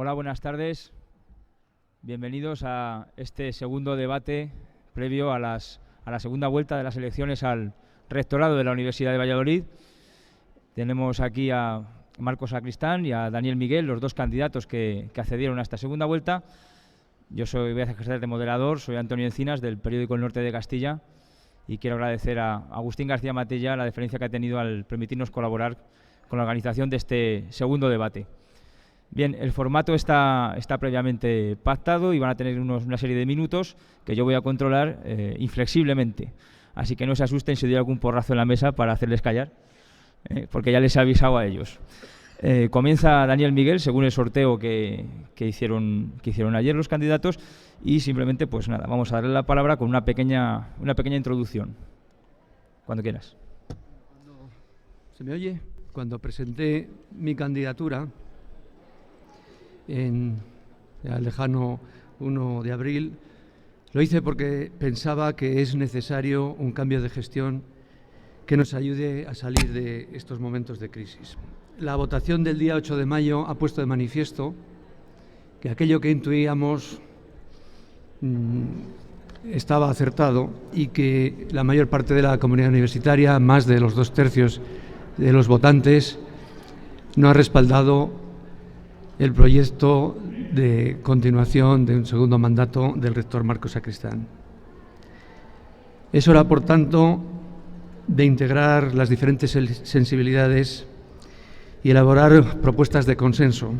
Hola, buenas tardes. Bienvenidos a este segundo debate previo a la segunda vuelta de las elecciones al rectorado de la Universidad de Valladolid. Tenemos aquí a Marcos Sacristán y a Daniel Miguel, los dos candidatos que accedieron a esta segunda vuelta. Yo voy a ejercer de moderador, soy Antonio Encinas, del periódico El Norte de Castilla, y quiero agradecer a Agustín García Matella la deferencia que ha tenido al permitirnos colaborar con la organización de este segundo debate. Bien, el formato está previamente pactado y van a tener una serie de minutos que yo voy a controlar inflexiblemente. Así que no se asusten si doy algún porrazo en la mesa para hacerles callar, porque ya les he avisado a ellos. Comienza Daniel Miguel, según el sorteo que hicieron ayer los candidatos, y simplemente, pues nada, vamos a darle la palabra con una pequeña introducción. Cuando quieras. ¿Se me oye? Cuando presenté mi candidatura en el lejano 1 de abril, lo hice porque pensaba que es necesario un cambio de gestión que nos ayude a salir de estos momentos de crisis. La votación del día 8 de mayo ha puesto de manifiesto que aquello que intuíamos estaba acertado y que la mayor parte de la comunidad universitaria, más de los 2/3 de los votantes, no ha respaldado el proyecto de continuación de un segundo mandato del rector Marcos Sacristán. Es hora, por tanto, de integrar las diferentes sensibilidades y elaborar propuestas de consenso.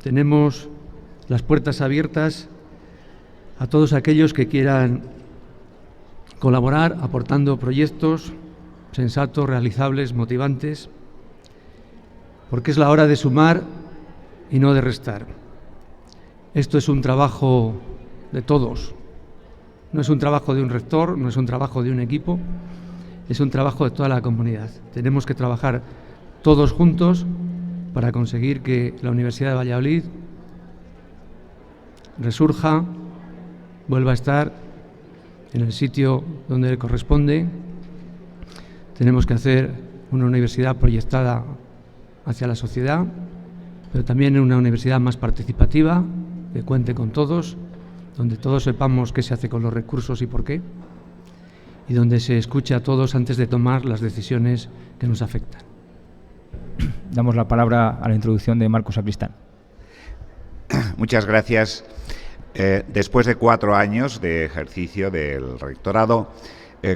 Tenemos las puertas abiertas a todos aquellos que quieran colaborar aportando proyectos sensatos, realizables, motivantes, porque es la hora de sumar y no de restar. Esto es un trabajo de todos. No es un trabajo de un rector, no es un trabajo de un equipo, es un trabajo de toda la comunidad. Tenemos que trabajar todos juntos para conseguir que la Universidad de Valladolid resurja, vuelva a estar en el sitio donde le corresponde. Tenemos que hacer una universidad proyectada hacia la sociedad, pero también una universidad más participativa, que cuente con todos, donde todos sepamos qué se hace con los recursos y por qué, y donde se escuche a todos antes de tomar las decisiones que nos afectan. Damos la palabra a la introducción de Marcos Sacristán. Muchas gracias. Después de 4 años de ejercicio del rectorado,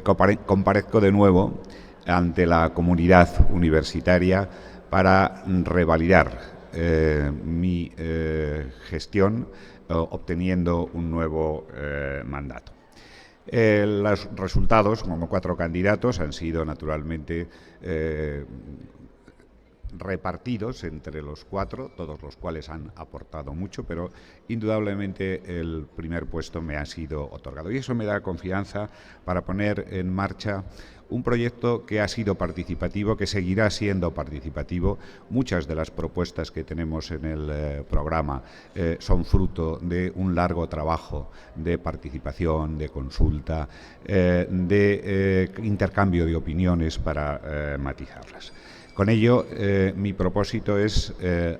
comparezco de nuevo ante la comunidad universitaria para revalidar mi gestión, obteniendo un nuevo mandato. Los resultados, como 4 candidatos, han sido naturalmente repartidos entre los 4, todos los cuales han aportado mucho, pero indudablemente el primer puesto me ha sido otorgado. Y eso me da confianza para poner en marcha un proyecto que ha sido participativo, que seguirá siendo participativo. Muchas de las propuestas que tenemos en el programa son fruto de un largo trabajo de participación, de consulta, de intercambio de opiniones para matizarlas. Con ello, mi propósito es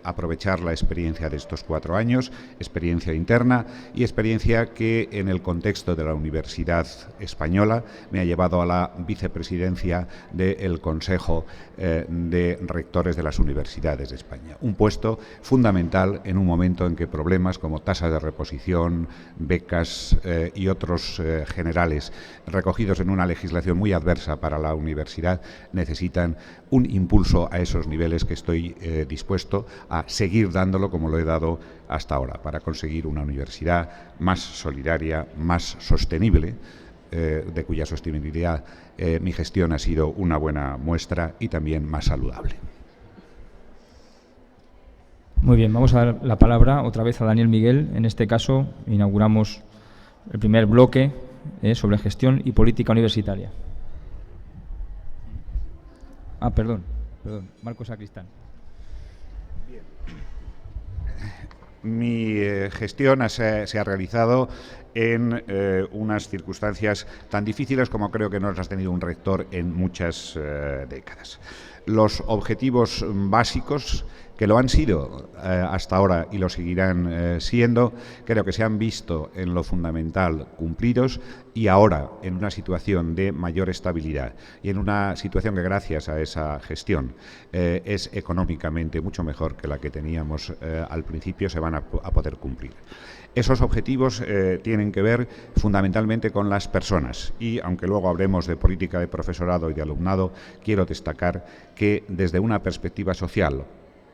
aprovechar la experiencia de estos 4 años, experiencia interna y experiencia que en el contexto de la Universidad Española me ha llevado a la vicepresidencia del Consejo de Rectores de las Universidades de España. Un puesto fundamental en un momento en que problemas como tasa de reposición, becas y otros generales recogidos en una legislación muy adversa para la universidad necesitan un impulso a esos niveles que estoy dispuesto a seguir dándolo como lo he dado hasta ahora, para conseguir una universidad más solidaria, más sostenible, de cuya sostenibilidad mi gestión ha sido una buena muestra, y también más saludable. Muy bien, vamos a dar la palabra otra vez a Daniel Miguel. En este caso, inauguramos el primer bloque sobre gestión y política universitaria. Perdón, Marcos Sacristán. Bien. Mi gestión se ha realizado en unas circunstancias tan difíciles como creo que no las ha tenido un rector en muchas décadas. Los objetivos básicos que lo han sido hasta ahora y lo seguirán siendo, creo que se han visto en lo fundamental cumplidos, y ahora en una situación de mayor estabilidad y en una situación que gracias a esa gestión es económicamente mucho mejor que la que teníamos al principio, se van a poder cumplir. Esos objetivos tienen que ver fundamentalmente con las personas y, aunque luego hablemos de política de profesorado y de alumnado, quiero destacar que desde una perspectiva social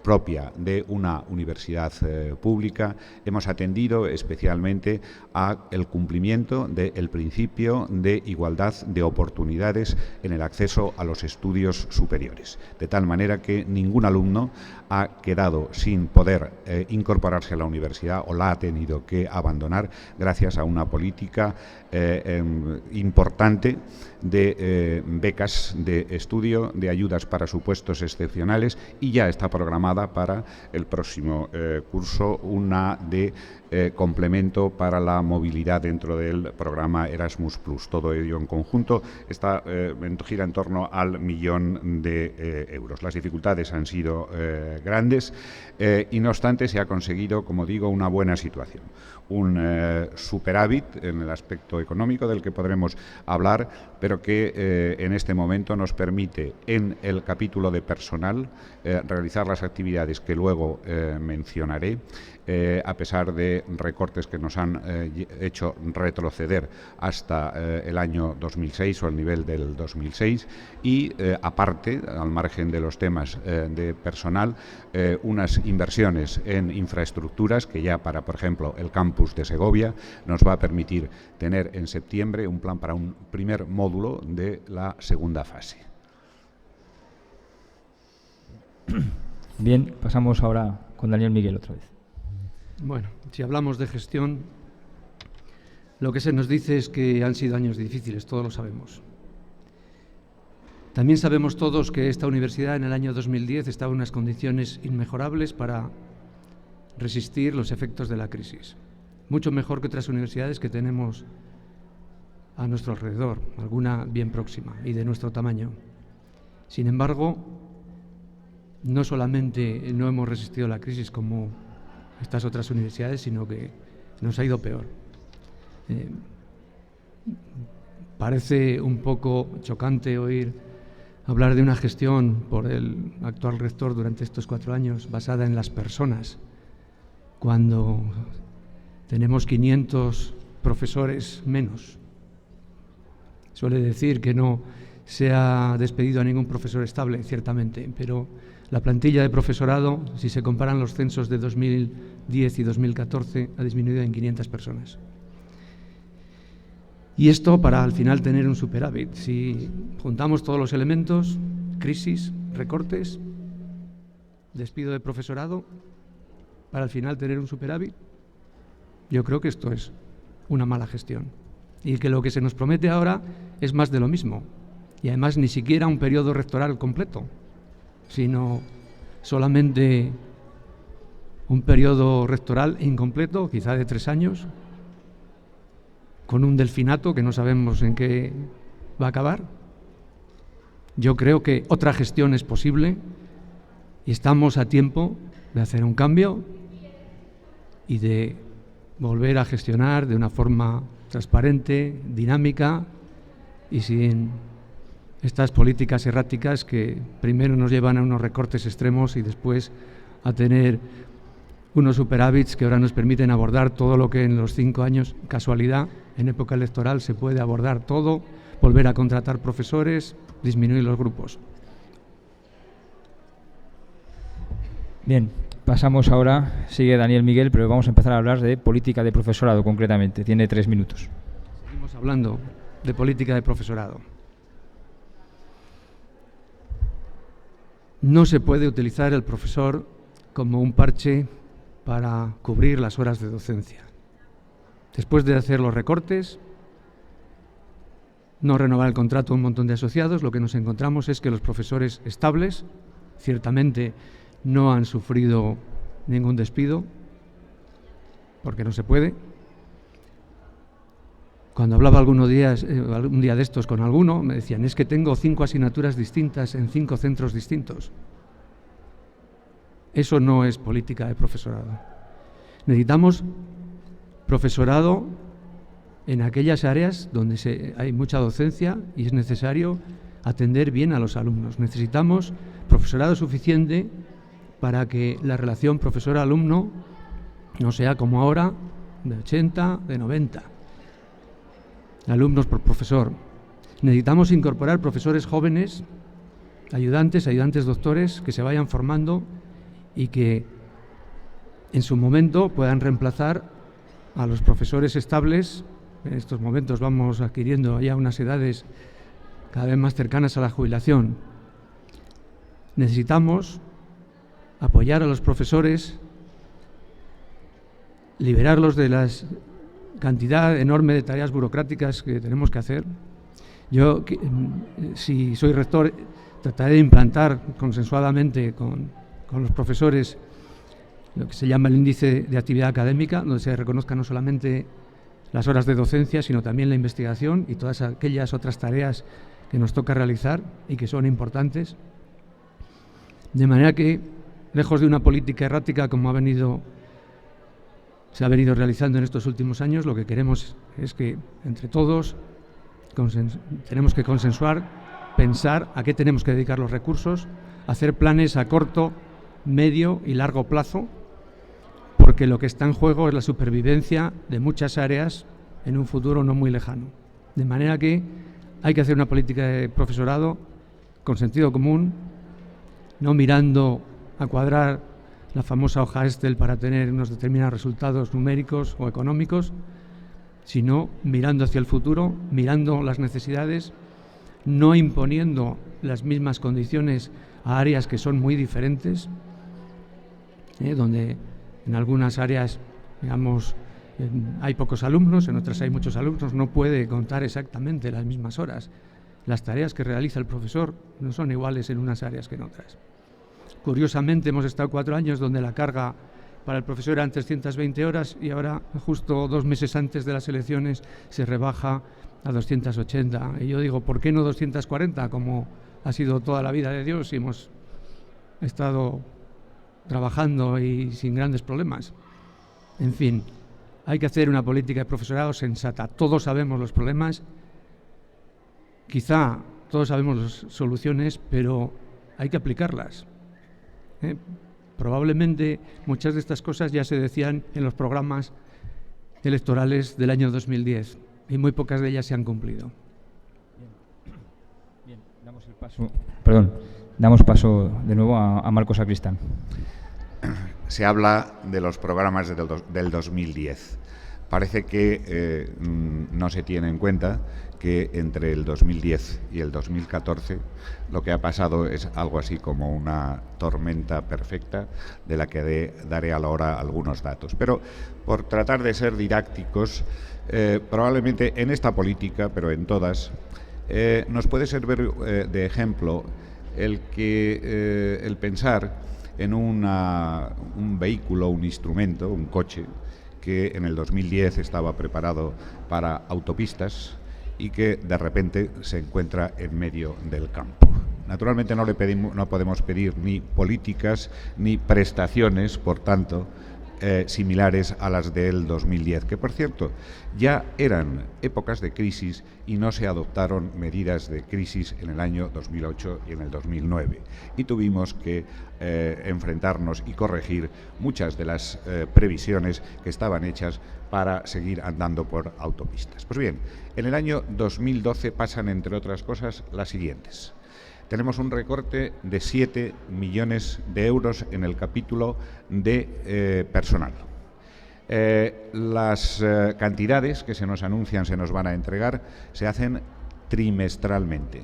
propia de una universidad pública, hemos atendido especialmente al cumplimiento del principio de igualdad de oportunidades en el acceso a los estudios superiores, de tal manera que ningún alumno ha quedado sin poder incorporarse a la universidad o la ha tenido que abandonar gracias a una política importante de becas de estudio, de ayudas para supuestos excepcionales, y ya está programada para el próximo curso una de complemento para la movilidad dentro del programa Erasmus+. Todo ello en conjunto gira en torno al 1.000.000 de euros. Las dificultades han sido grandes y no obstante se ha conseguido, como digo, una buena situación. Un superávit en el aspecto económico del que podremos hablar, pero que en este momento nos permite en el capítulo de personal realizar las actividades que luego mencionaré, a pesar de recortes que nos han hecho retroceder hasta el año 2006 o el nivel del 2006 y aparte, al margen de los temas de personal, unas inversiones en infraestructuras que ya para, por ejemplo, el campus de Segovia nos va a permitir tener en septiembre un plan para un primer módulo de la segunda fase. Bien, pasamos ahora con Daniel Miguel otra vez. Bueno, si hablamos de gestión, lo que se nos dice es que han sido años difíciles, todos lo sabemos. También sabemos todos que esta universidad en el año 2010 estaba en unas condiciones inmejorables para resistir los efectos de la crisis. Mucho mejor que otras universidades que tenemos a nuestro alrededor, alguna bien próxima y de nuestro tamaño. Sin embargo, no solamente no hemos resistido la crisis como estas otras universidades, sino que nos ha ido peor. Parece un poco chocante oír hablar de una gestión por el actual rector durante estos 4 años basada en las personas, cuando tenemos 500 profesores menos. Suele decir que no se ha despedido a ningún profesor estable, ciertamente, pero la plantilla de profesorado, si se comparan los censos de 2010 y 2014, ha disminuido en 500 personas. Y esto para al final tener un superávit. Si juntamos todos los elementos, crisis, recortes, despido de profesorado, para al final tener un superávit, yo creo que esto es una mala gestión. Y que lo que se nos promete ahora es más de lo mismo. Y además ni siquiera un periodo rectoral completo, sino solamente un periodo rectoral incompleto, quizá de 3 años, con un delfinato que no sabemos en qué va a acabar. Yo creo que otra gestión es posible y estamos a tiempo de hacer un cambio y de volver a gestionar de una forma transparente, dinámica y sin estas políticas erráticas que primero nos llevan a unos recortes extremos y después a tener unos superávits que ahora nos permiten abordar todo lo que en los 5 años, casualidad, en época electoral se puede abordar todo, volver a contratar profesores, disminuir los grupos. Bien, pasamos ahora, sigue Daniel Miguel, pero vamos a empezar a hablar de política de profesorado concretamente. Tiene 3 minutos. Seguimos hablando de política de profesorado. No se puede utilizar el profesor como un parche para cubrir las horas de docencia. Después de hacer los recortes, no renovar el contrato a un montón de asociados, lo que nos encontramos es que los profesores estables, ciertamente no han sufrido ningún despido, porque no se puede. Cuando hablaba algún día de estos con alguno, me decían, es que tengo 5 asignaturas distintas en 5 centros distintos. Eso no es política de profesorado. Necesitamos profesorado en aquellas áreas donde hay mucha docencia y es necesario atender bien a los alumnos. Necesitamos profesorado suficiente para que la relación profesor-alumno no sea como ahora, de 80, de 90 alumnos por profesor. Necesitamos incorporar profesores jóvenes, ayudantes doctores, que se vayan formando y que en su momento puedan reemplazar a los profesores estables. En estos momentos vamos adquiriendo ya unas edades cada vez más cercanas a la jubilación. Necesitamos apoyar a los profesores, liberarlos de la cantidad enorme de tareas burocráticas que tenemos que hacer. Yo, si soy rector, trataré de implantar consensuadamente con los profesores lo que se llama el índice de actividad académica, donde se reconozcan no solamente las horas de docencia, sino también la investigación y todas aquellas otras tareas que nos toca realizar y que son importantes. De manera que, lejos de una política errática como se ha venido realizando en estos últimos años, lo que queremos es que entre todos tenemos que consensuar, pensar a qué tenemos que dedicar los recursos, hacer planes a corto, medio y largo plazo, porque lo que está en juego es la supervivencia de muchas áreas en un futuro no muy lejano. De manera que hay que hacer una política de profesorado con sentido común, no mirando a cuadrar la famosa hoja Excel para tener unos determinados resultados numéricos o económicos, sino mirando hacia el futuro, mirando las necesidades, no imponiendo las mismas condiciones a áreas que son muy diferentes, donde en algunas áreas, digamos, hay pocos alumnos, en otras hay muchos alumnos, no puede contar exactamente las mismas horas. Las tareas que realiza el profesor no son iguales en unas áreas que en otras. Curiosamente, hemos estado 4 años donde la carga para el profesor eran 320 horas y ahora, justo 2 meses antes de las elecciones, se rebaja a 280. Y yo digo, ¿por qué no 240, como ha sido toda la vida de Dios y hemos estado trabajando y sin grandes problemas? En fin, hay que hacer una política de profesorado sensata. Todos sabemos los problemas, quizá todos sabemos las soluciones, pero hay que aplicarlas. Probablemente muchas de estas cosas ya se decían en los programas electorales del año 2010 y muy pocas de ellas se han cumplido. Bien, damos paso de nuevo a Marcos Sacristán. Se habla de los programas del 2010. Parece que no se tiene en cuenta que entre el 2010 y el 2014 lo que ha pasado es algo así como una tormenta perfecta, de la que daré a la hora algunos datos. Pero por tratar de ser didácticos, probablemente en esta política, pero en todas, nos puede servir de ejemplo el pensar en un vehículo, un instrumento, un coche, que en el 2010 estaba preparado para autopistas y que de repente se encuentra en medio del campo. Naturalmente no podemos pedir ni políticas ni prestaciones, por tanto, similares a las del 2010, que por cierto ya eran épocas de crisis y no se adoptaron medidas de crisis en el año 2008 y en el 2009 y tuvimos que enfrentarnos y corregir muchas de las previsiones que estaban hechas para seguir andando por autopistas. Pues bien, en el año 2012 pasan, entre otras cosas, las siguientes. Tenemos un recorte de 7 millones de euros en el capítulo de personal. Las cantidades que se nos anuncian, se nos van a entregar, se hacen trimestralmente.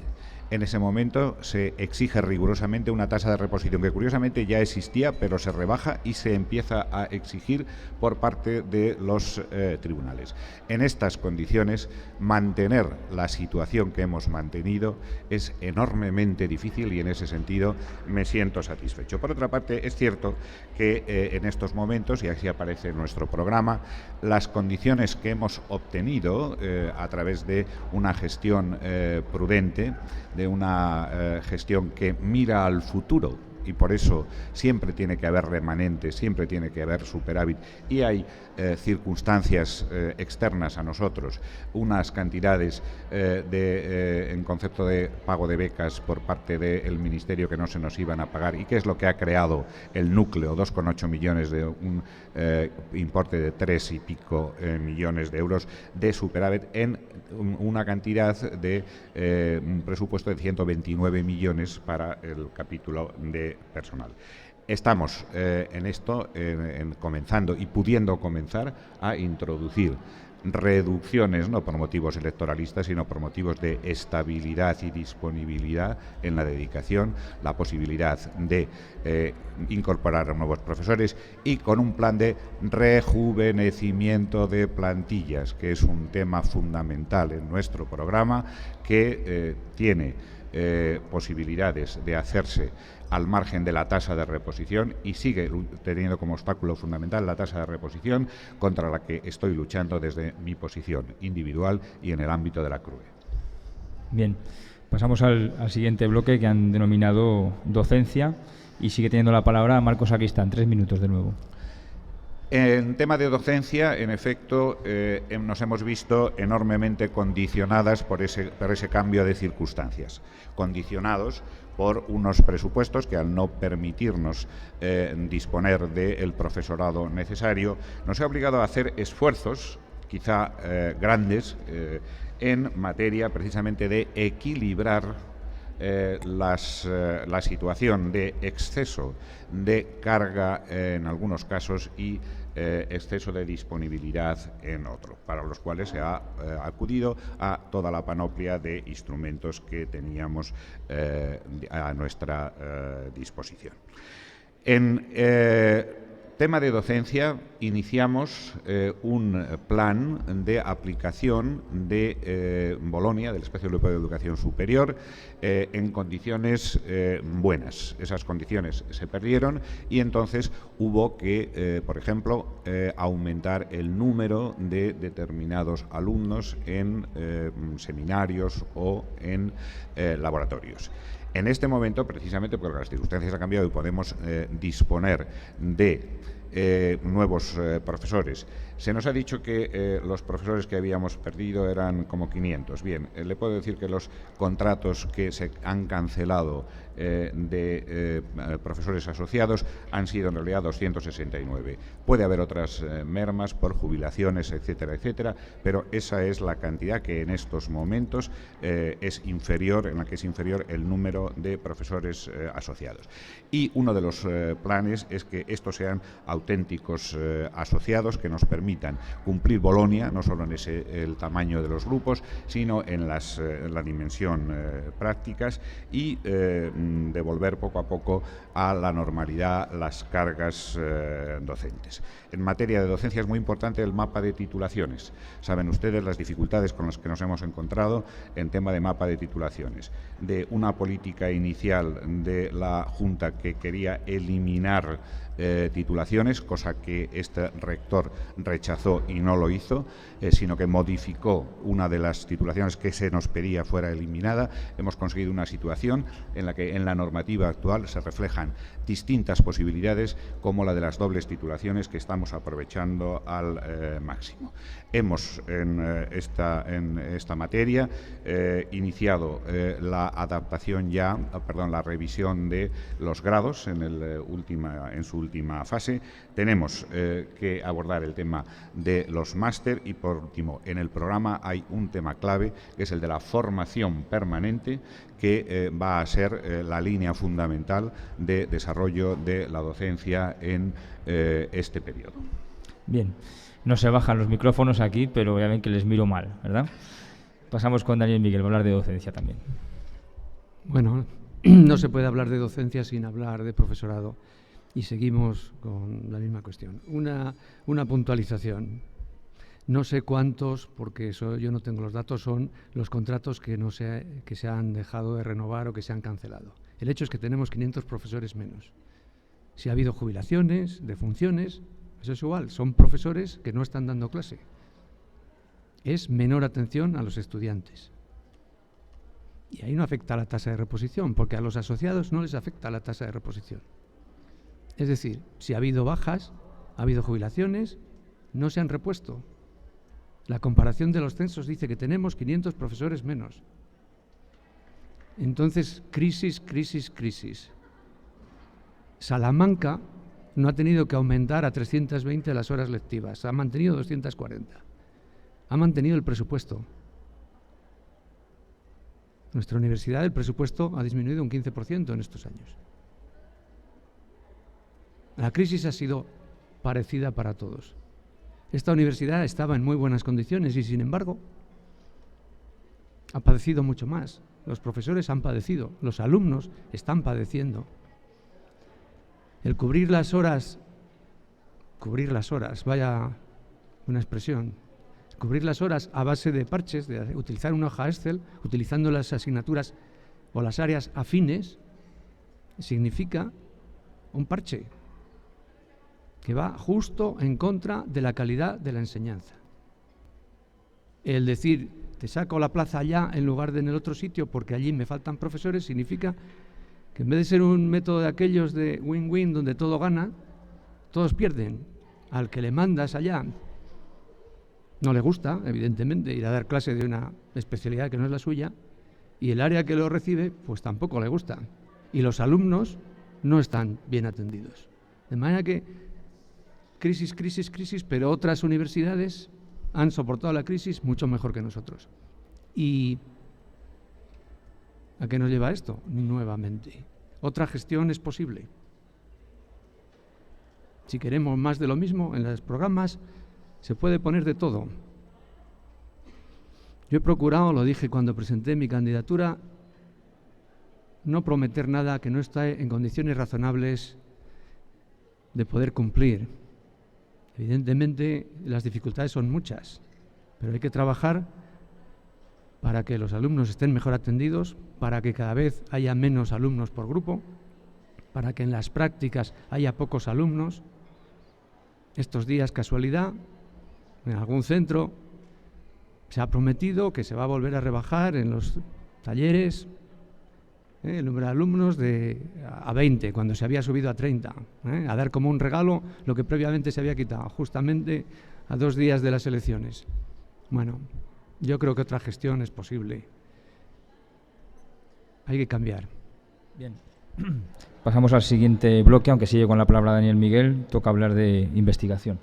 En ese momento se exige rigurosamente una tasa de reposición que curiosamente ya existía, pero se rebaja y se empieza a exigir por parte de los tribunales. En estas condiciones, mantener la situación que hemos mantenido es enormemente difícil y en ese sentido me siento satisfecho. Por otra parte, es cierto que en estos momentos, y así aparece en nuestro programa, las condiciones que hemos obtenido a través de una gestión prudente, de una gestión que mira al futuro y por eso siempre tiene que haber remanente, siempre tiene que haber superávit, y hay circunstancias externas a nosotros, unas cantidades en concepto de pago de becas por parte del Ministerio que no se nos iban a pagar, y que es lo que ha creado el núcleo, 2,8 millones de un importe de 3 y pico millones de euros de superávit en una cantidad de un presupuesto de 129 millones para el capítulo de personal. Estamos en esto, comenzando y pudiendo comenzar a introducir reducciones, no por motivos electoralistas, sino por motivos de estabilidad y disponibilidad en la dedicación, la posibilidad de incorporar a nuevos profesores, y con un plan de rejuvenecimiento de plantillas, que es un tema fundamental en nuestro programa, que tiene posibilidades de hacerse al margen de la tasa de reposición, y sigue teniendo como obstáculo fundamental la tasa de reposición, contra la que estoy luchando desde mi posición individual y en el ámbito de la CRUE. Bien, pasamos al siguiente bloque, que han denominado docencia, y sigue teniendo la palabra Marcos Sacristán. 3 minutos de nuevo. En tema de docencia, en efecto, nos hemos visto enormemente condicionadas por ese cambio de circunstancias, condicionados por unos presupuestos que, al no permitirnos disponer del profesorado necesario, nos ha obligado a hacer esfuerzos, quizá grandes, en materia precisamente de equilibrar la situación de exceso de carga en algunos casos y exceso de disponibilidad en otros, para los cuales se ha acudido a toda la panoplia de instrumentos que teníamos a nuestra disposición. En tema de docencia, iniciamos un plan de aplicación de Bolonia, del Espacio Europeo de Educación Superior, en condiciones buenas. Esas condiciones se perdieron y entonces hubo que, por ejemplo, aumentar el número de determinados alumnos en seminarios o en laboratorios. En este momento, precisamente porque las circunstancias han cambiado y podemos disponer de nuevos profesores, se nos ha dicho que los profesores que habíamos perdido eran como 500. Bien, le puedo decir que los contratos que se han cancelado de profesores asociados han sido en realidad 269. Puede haber otras mermas por jubilaciones, etcétera, etcétera, pero esa es la cantidad que en estos momentos es inferior, en la que es inferior el número de profesores asociados. Y uno de los planes es que estos sean auténticos asociados que nos permitan cumplir Bolonia, no solo en el tamaño de los grupos, sino en la dimensión prácticas, y devolver poco a poco a la normalidad las cargas docentes. En materia de docencia es muy importante el mapa de titulaciones. Saben ustedes las dificultades con las que nos hemos encontrado en tema de mapa de titulaciones, de una política inicial de la Junta que quería eliminar titulaciones, cosa que este rector rechazó y no lo hizo, sino que modificó una de las titulaciones que se nos pedía fuera eliminada. Hemos conseguido una situación en la que en la normativa actual se reflejan distintas posibilidades, como la de las dobles titulaciones, que estamos aprovechando al máximo. Hemos en esta materia iniciado la adaptación la revisión de los grados en su última fase. Tenemos que abordar el tema de los máster y, por último, en el programa hay un tema clave, que es el de la formación permanente, que va a ser la línea fundamental de desarrollo de la docencia en este periodo. Bien, no se bajan los micrófonos aquí, pero ya ven que les miro mal, ¿verdad? Pasamos con Daniel Miguel, va a hablar de docencia también. Bueno, no se puede hablar de docencia sin hablar de profesorado, y seguimos con la misma cuestión. Una puntualización. No sé cuántos, porque yo no tengo los datos, son los contratos que se han dejado de renovar o que se han cancelado. El hecho es que tenemos 500 profesores menos. Si ha habido jubilaciones, defunciones, eso es igual, son profesores que no están dando clase. Es menor atención a los estudiantes. Y ahí no afecta la tasa de reposición, porque a los asociados no les afecta la tasa de reposición. Es decir, si ha habido bajas, ha habido jubilaciones, no se han repuesto. La comparación de los censos dice que tenemos 500 profesores menos. Entonces, crisis, crisis, crisis. Salamanca no ha tenido que aumentar a 320 las horas lectivas, ha mantenido 240. Ha mantenido el presupuesto. Nuestra universidad, el presupuesto ha disminuido un 15% en estos años. La crisis ha sido parecida para todos. Esta universidad estaba en muy buenas condiciones y, sin embargo, ha padecido mucho más. Los profesores han padecido, los alumnos están padeciendo. El cubrir las horas, vaya una expresión, cubrir las horas a base de parches, de utilizar una hoja Excel, utilizando las asignaturas o las áreas afines, significa un parche que va justo en contra de la calidad de la enseñanza. El decir, te saco la plaza allá en lugar de en el otro sitio porque allí me faltan profesores, significa que en vez de ser un método de aquellos de win-win donde todo gana, todos pierden. Al que le mandas allá no le gusta, evidentemente, ir a dar clase de una especialidad que no es la suya, y el área que lo recibe, pues tampoco le gusta. Y los alumnos no están bien atendidos. De manera que crisis, crisis, crisis, pero otras universidades han soportado la crisis mucho mejor que nosotros. ¿Y a qué nos lleva esto? Nuevamente, otra gestión es posible. Si queremos más de lo mismo en los programas, se puede poner de todo. Yo he procurado, lo dije cuando presenté mi candidatura, no prometer nada que no esté en condiciones razonables de poder cumplir. Evidentemente, las dificultades son muchas, pero hay que trabajar para que los alumnos estén mejor atendidos, para que cada vez haya menos alumnos por grupo, para que en las prácticas haya pocos alumnos. Estos días, casualidad, en algún centro se ha prometido que se va a volver a rebajar en los talleres el número de alumnos a 20, cuando se había subido a 30, a dar como un regalo lo que previamente se había quitado, justamente a 2 días de las elecciones. Bueno, yo creo que otra gestión es posible. Hay que cambiar. Bien. Pasamos al siguiente bloque, aunque sigue con la palabra Daniel Miguel, toca hablar de investigación.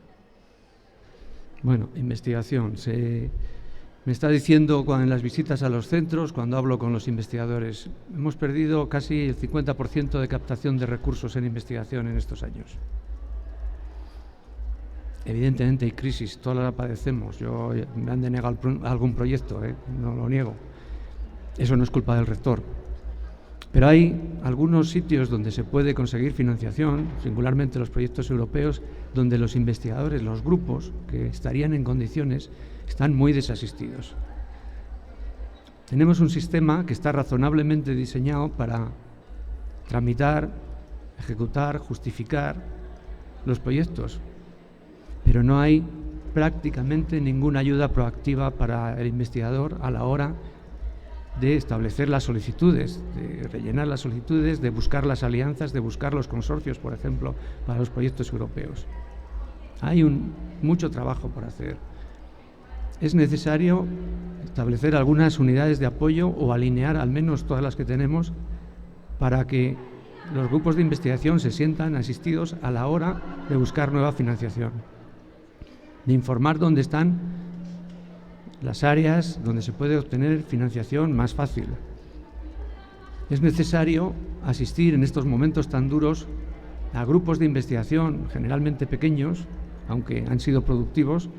Bueno, investigación. Me está diciendo en las visitas a los centros, cuando hablo con los investigadores, hemos perdido casi el 50% de captación de recursos en investigación en estos años. Evidentemente hay crisis, todas la padecemos. Me han denegado algún proyecto, no lo niego. Eso no es culpa del rector. Pero hay algunos sitios donde se puede conseguir financiación, singularmente los proyectos europeos, donde los investigadores, los grupos que estarían en condiciones, están muy desasistidos. Tenemos un sistema que está razonablemente diseñado para tramitar, ejecutar, justificar los proyectos, pero no hay prácticamente ninguna ayuda proactiva para el investigador a la hora de establecer las solicitudes, de rellenar las solicitudes, de buscar las alianzas, de buscar los consorcios, por ejemplo, para los proyectos europeos. Hay mucho trabajo por hacer. Es necesario establecer algunas unidades de apoyo o alinear al menos todas las que tenemos para que los grupos de investigación se sientan asistidos a la hora de buscar nueva financiación, de informar dónde están las áreas donde se puede obtener financiación más fácil. Es necesario asistir en estos momentos tan duros a grupos de investigación, generalmente pequeños, aunque han sido productivos,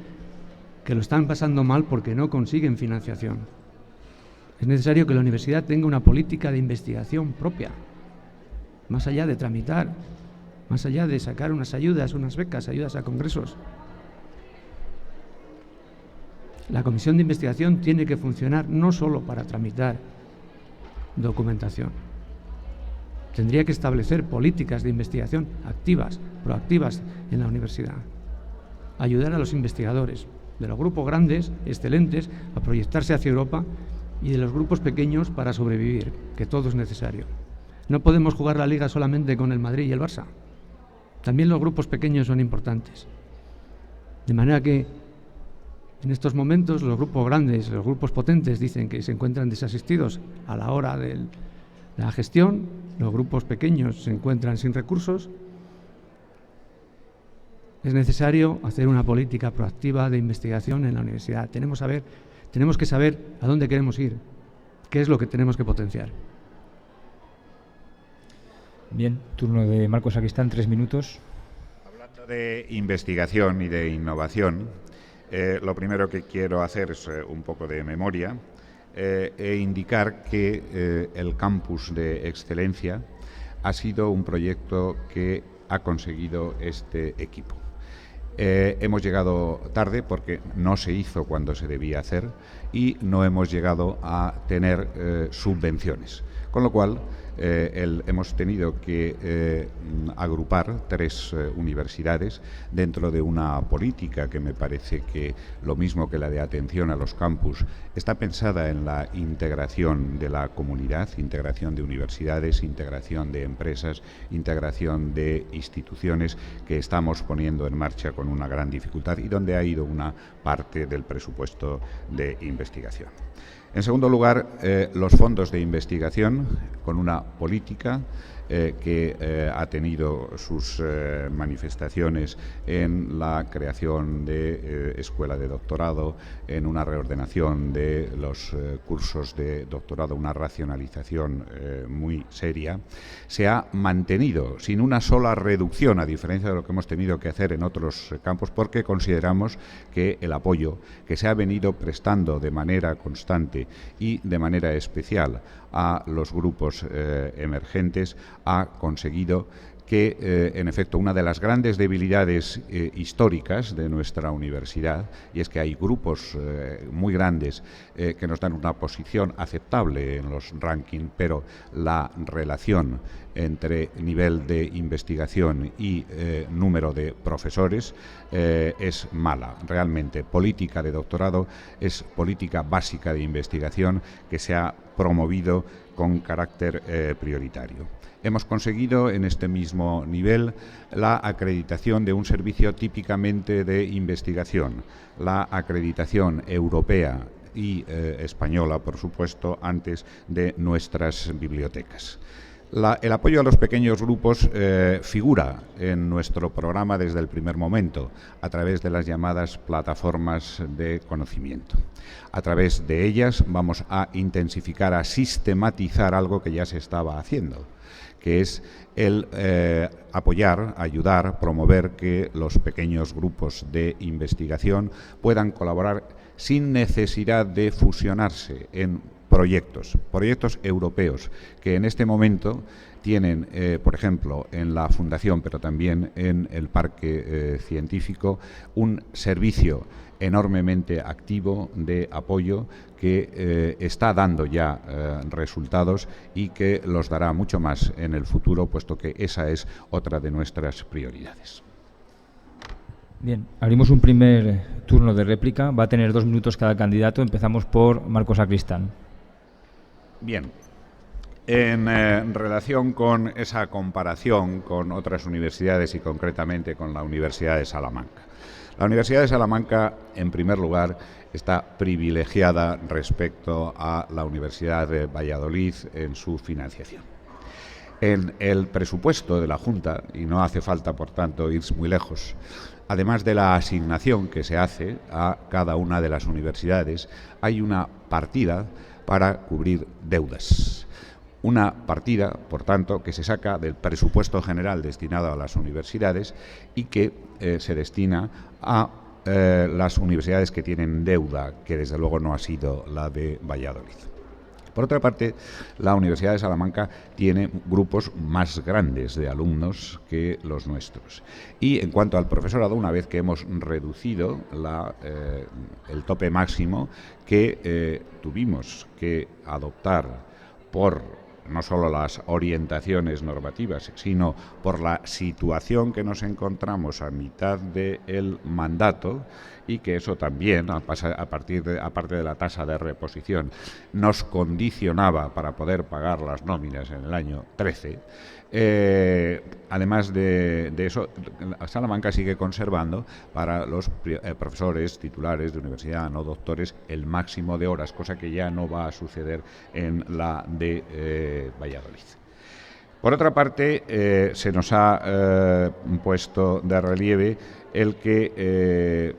que lo están pasando mal porque no consiguen financiación. Es necesario que la universidad tenga una política de investigación propia, más allá de tramitar, más allá de sacar unas ayudas, unas becas, ayudas a congresos. La comisión de investigación tiene que funcionar no solo para tramitar documentación. Tendría que establecer políticas de investigación activas, proactivas en la universidad. Ayudar a los investigadores de los grupos grandes, excelentes, a proyectarse hacia Europa y de los grupos pequeños para sobrevivir, que todo es necesario. No podemos jugar la Liga solamente con el Madrid y el Barça. También los grupos pequeños son importantes. De manera que en estos momentos los grupos grandes, los grupos potentes dicen que se encuentran desasistidos a la hora de la gestión, los grupos pequeños se encuentran sin recursos. Es necesario hacer una política proactiva de investigación en la universidad. Tenemos que saber a dónde queremos ir, qué es lo que tenemos que potenciar. Bien, turno de Marcos Sacristán, 3 minutos. Hablando de investigación y de innovación, lo primero que quiero hacer es un poco de memoria e indicar que el Campus de Excelencia ha sido un proyecto que ha conseguido este equipo. Hemos llegado tarde porque no se hizo cuando se debía hacer y no hemos llegado a tener subvenciones, con lo cual hemos tenido que agrupar 3 universidades dentro de una política que me parece que, lo mismo que la de atención a los campus, está pensada en la integración de la comunidad, integración de universidades, integración de empresas, integración de instituciones que estamos poniendo en marcha con una gran dificultad y donde ha ido una parte del presupuesto de investigación. En segundo lugar, los fondos de investigación, con una política que ha tenido sus manifestaciones en la creación de escuela de doctorado, en una reordenación de los cursos de doctorado, una racionalización muy seria, se ha mantenido sin una sola reducción, a diferencia de lo que hemos tenido que hacer en otros campos, porque consideramos que el apoyo que se ha venido prestando de manera constante y de manera especial a los grupos emergentes ha conseguido que, en efecto, una de las grandes debilidades históricas de nuestra universidad, y es que hay grupos muy grandes que nos dan una posición aceptable en los rankings, pero la relación entre nivel de investigación y número de profesores es mala. Realmente, política de doctorado es política básica de investigación que se ha promovido con carácter prioritario. Hemos conseguido en este mismo nivel la acreditación de un servicio típicamente de investigación, la acreditación europea y española, por supuesto, antes de nuestras bibliotecas. El apoyo a los pequeños grupos figura en nuestro programa desde el primer momento, a través de las llamadas plataformas de conocimiento. A través de ellas vamos a intensificar, a sistematizar algo que ya se estaba haciendo, que es el apoyar, ayudar, promover que los pequeños grupos de investigación puedan colaborar sin necesidad de fusionarse en proyectos europeos que en este momento tienen, por ejemplo, en la Fundación, pero también en el Parque Científico, un servicio enormemente activo de apoyo que está dando ya resultados y que los dará mucho más en el futuro, puesto que esa es otra de nuestras prioridades. Bien, abrimos un primer turno de réplica. Va a tener 2 minutos cada candidato. Empezamos por Marcos Sacristán. Bien. En relación con esa comparación con otras universidades y concretamente con la Universidad de Salamanca. La Universidad de Salamanca, en primer lugar, está privilegiada respecto a la Universidad de Valladolid en su financiación. En el presupuesto de la Junta, y no hace falta, por tanto, ir muy lejos, además de la asignación que se hace a cada una de las universidades, hay una partida para cubrir deudas. Una partida, por tanto, que se saca del presupuesto general destinado a las universidades y que se destina a las universidades que tienen deuda, que desde luego no ha sido la de Valladolid. Por otra parte, la Universidad de Salamanca tiene grupos más grandes de alumnos que los nuestros. Y en cuanto al profesorado, una vez que hemos reducido el tope máximo que tuvimos que adoptar por no solo las orientaciones normativas, sino por la situación que nos encontramos a mitad del mandato, y que eso también, aparte de la tasa de reposición, nos condicionaba para poder pagar las nóminas en el año 13. Además de eso, Salamanca sigue conservando para los profesores titulares de universidad, no doctores, el máximo de horas, cosa que ya no va a suceder en la de Valladolid. Por otra parte, se nos ha puesto de relieve el que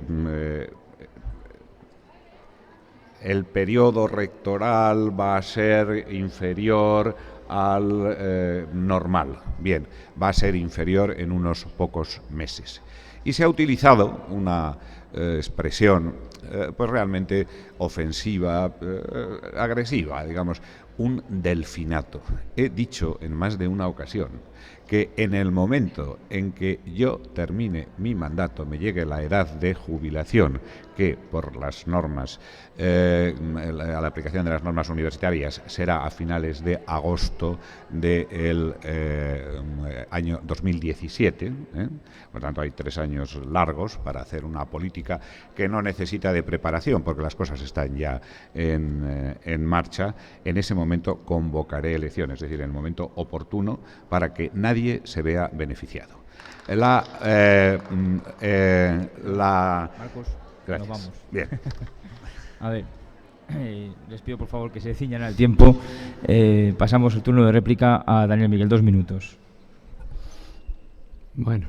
el periodo rectoral va a ser inferior al normal. Bien, va a ser inferior en unos pocos meses. Y se ha utilizado una expresión pues realmente ofensiva, agresiva, digamos, un delfinato. He dicho en más de una ocasión que en el momento en que yo termine mi mandato, me llegue la edad de jubilación, que por las normas, a la aplicación de las normas universitarias, será a finales de agosto del año 2017, por tanto hay 3 años largos para hacer una política que no necesita de preparación, porque las cosas están ya en marcha. En ese momento convocaré elecciones, es decir, en el momento oportuno, para que nadie se vea beneficiado. Marcos, Gracias. nos vamos. Bien. A ver, les pido por favor que se ciñan al tiempo. Pasamos el turno de réplica a Daniel Miguel, 2 minutos. Bueno.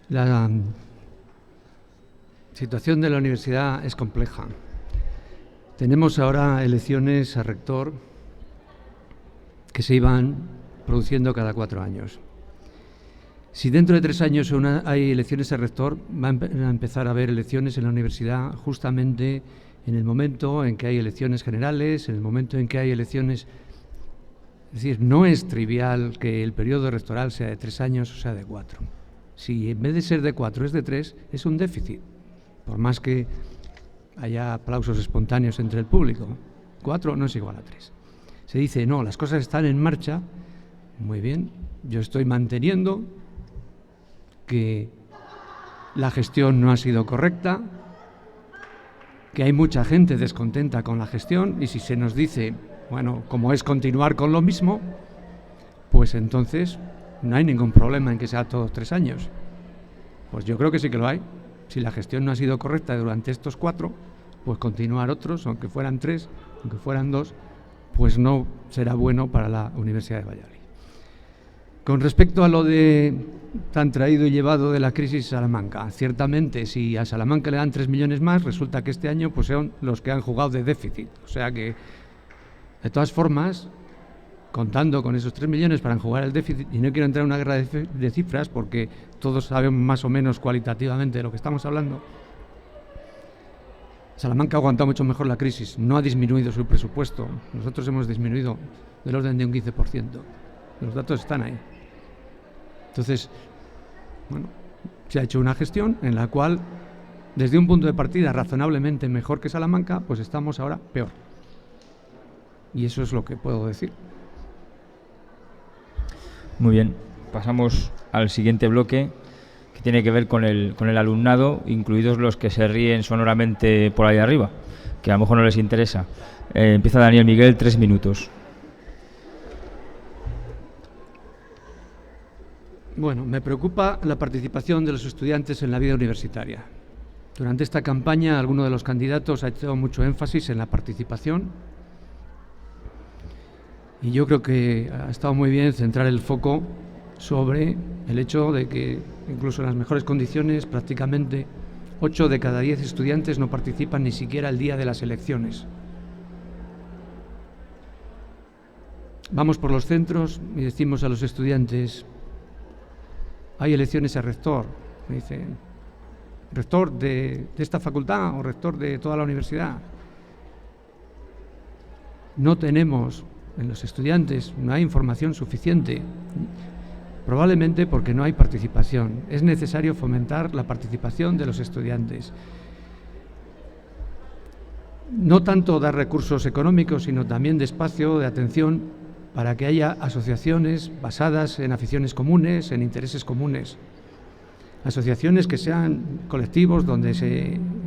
La situación de la universidad es compleja. Tenemos ahora elecciones a rector que se iban produciendo cada 4 años. Si dentro de 3 años hay elecciones a rector, va a empezar a haber elecciones en la universidad justamente en el momento en que hay elecciones generales, en el momento en que hay elecciones. Es decir, no es trivial que el periodo rectoral sea de 3 años o sea de 4. Si en vez de ser de 4 es de 3, es un déficit, por más que haya aplausos espontáneos entre el público. 4 no es igual a 3. Se dice, no, las cosas están en marcha. Muy bien, yo estoy manteniendo que la gestión no ha sido correcta, que hay mucha gente descontenta con la gestión, y si se nos dice, bueno, como es continuar con lo mismo, pues entonces no hay ningún problema en que sea todos 3 años. Pues yo creo que sí que lo hay. Si la gestión no ha sido correcta durante estos 4, pues continuar otros, aunque fueran 3, aunque fueran 2, pues no será bueno para la Universidad de Valladolid. Con respecto a lo de tan traído y llevado de la crisis Salamanca, ciertamente si a Salamanca le dan 3 millones más, resulta que este año pues son los que han jugado de déficit. O sea que, de todas formas, contando con esos 3 millones para enjugar el déficit, y no quiero entrar en una guerra de cifras porque todos sabemos más o menos cualitativamente de lo que estamos hablando, Salamanca ha aguantado mucho mejor la crisis, no ha disminuido su presupuesto. Nosotros hemos disminuido del orden de un 15%. Los datos están ahí. Entonces, bueno, se ha hecho una gestión en la cual, desde un punto de partida razonablemente mejor que Salamanca, pues estamos ahora peor. Y eso es lo que puedo decir. Muy bien, pasamos al siguiente bloque, que tiene que ver con el alumnado, incluidos los que se ríen sonoramente por ahí arriba, que a lo mejor no les interesa. Empieza Daniel Miguel, 3 minutos. Bueno, me preocupa la participación de los estudiantes en la vida universitaria. Durante esta campaña, alguno de los candidatos ha hecho mucho énfasis en la participación, y yo creo que ha estado muy bien centrar el foco sobre el hecho de que, incluso en las mejores condiciones, prácticamente 8 de cada 10 estudiantes no participan ni siquiera el día de las elecciones. Vamos por los centros y decimos a los estudiantes: hay elecciones a rector. Me dicen, ¿rector de esta facultad o rector de toda la universidad? No tenemos en los estudiantes, no hay información suficiente, probablemente porque no hay participación. Es necesario fomentar la participación de los estudiantes. no tanto dar recursos económicos, sino también de espacio, de atención, para que haya asociaciones basadas en aficiones comunes, en intereses comunes. Asociaciones que sean colectivos donde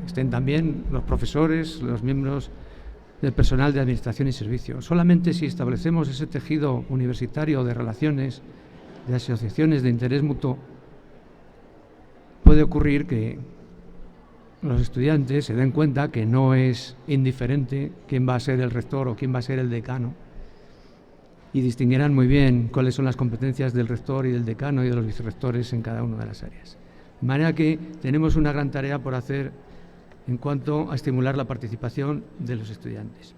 estén también los profesores, los miembros del personal de administración y servicio. Solamente si establecemos ese tejido universitario de relaciones, de asociaciones de interés mutuo, puede ocurrir que los estudiantes se den cuenta que no es indiferente quién va a ser el rector o quién va a ser el decano, y distinguirán muy bien cuáles son las competencias del rector y del decano y de los vicerrectores en cada una de las áreas. De manera que tenemos una gran tarea por hacer en cuanto a estimular la participación de los estudiantes.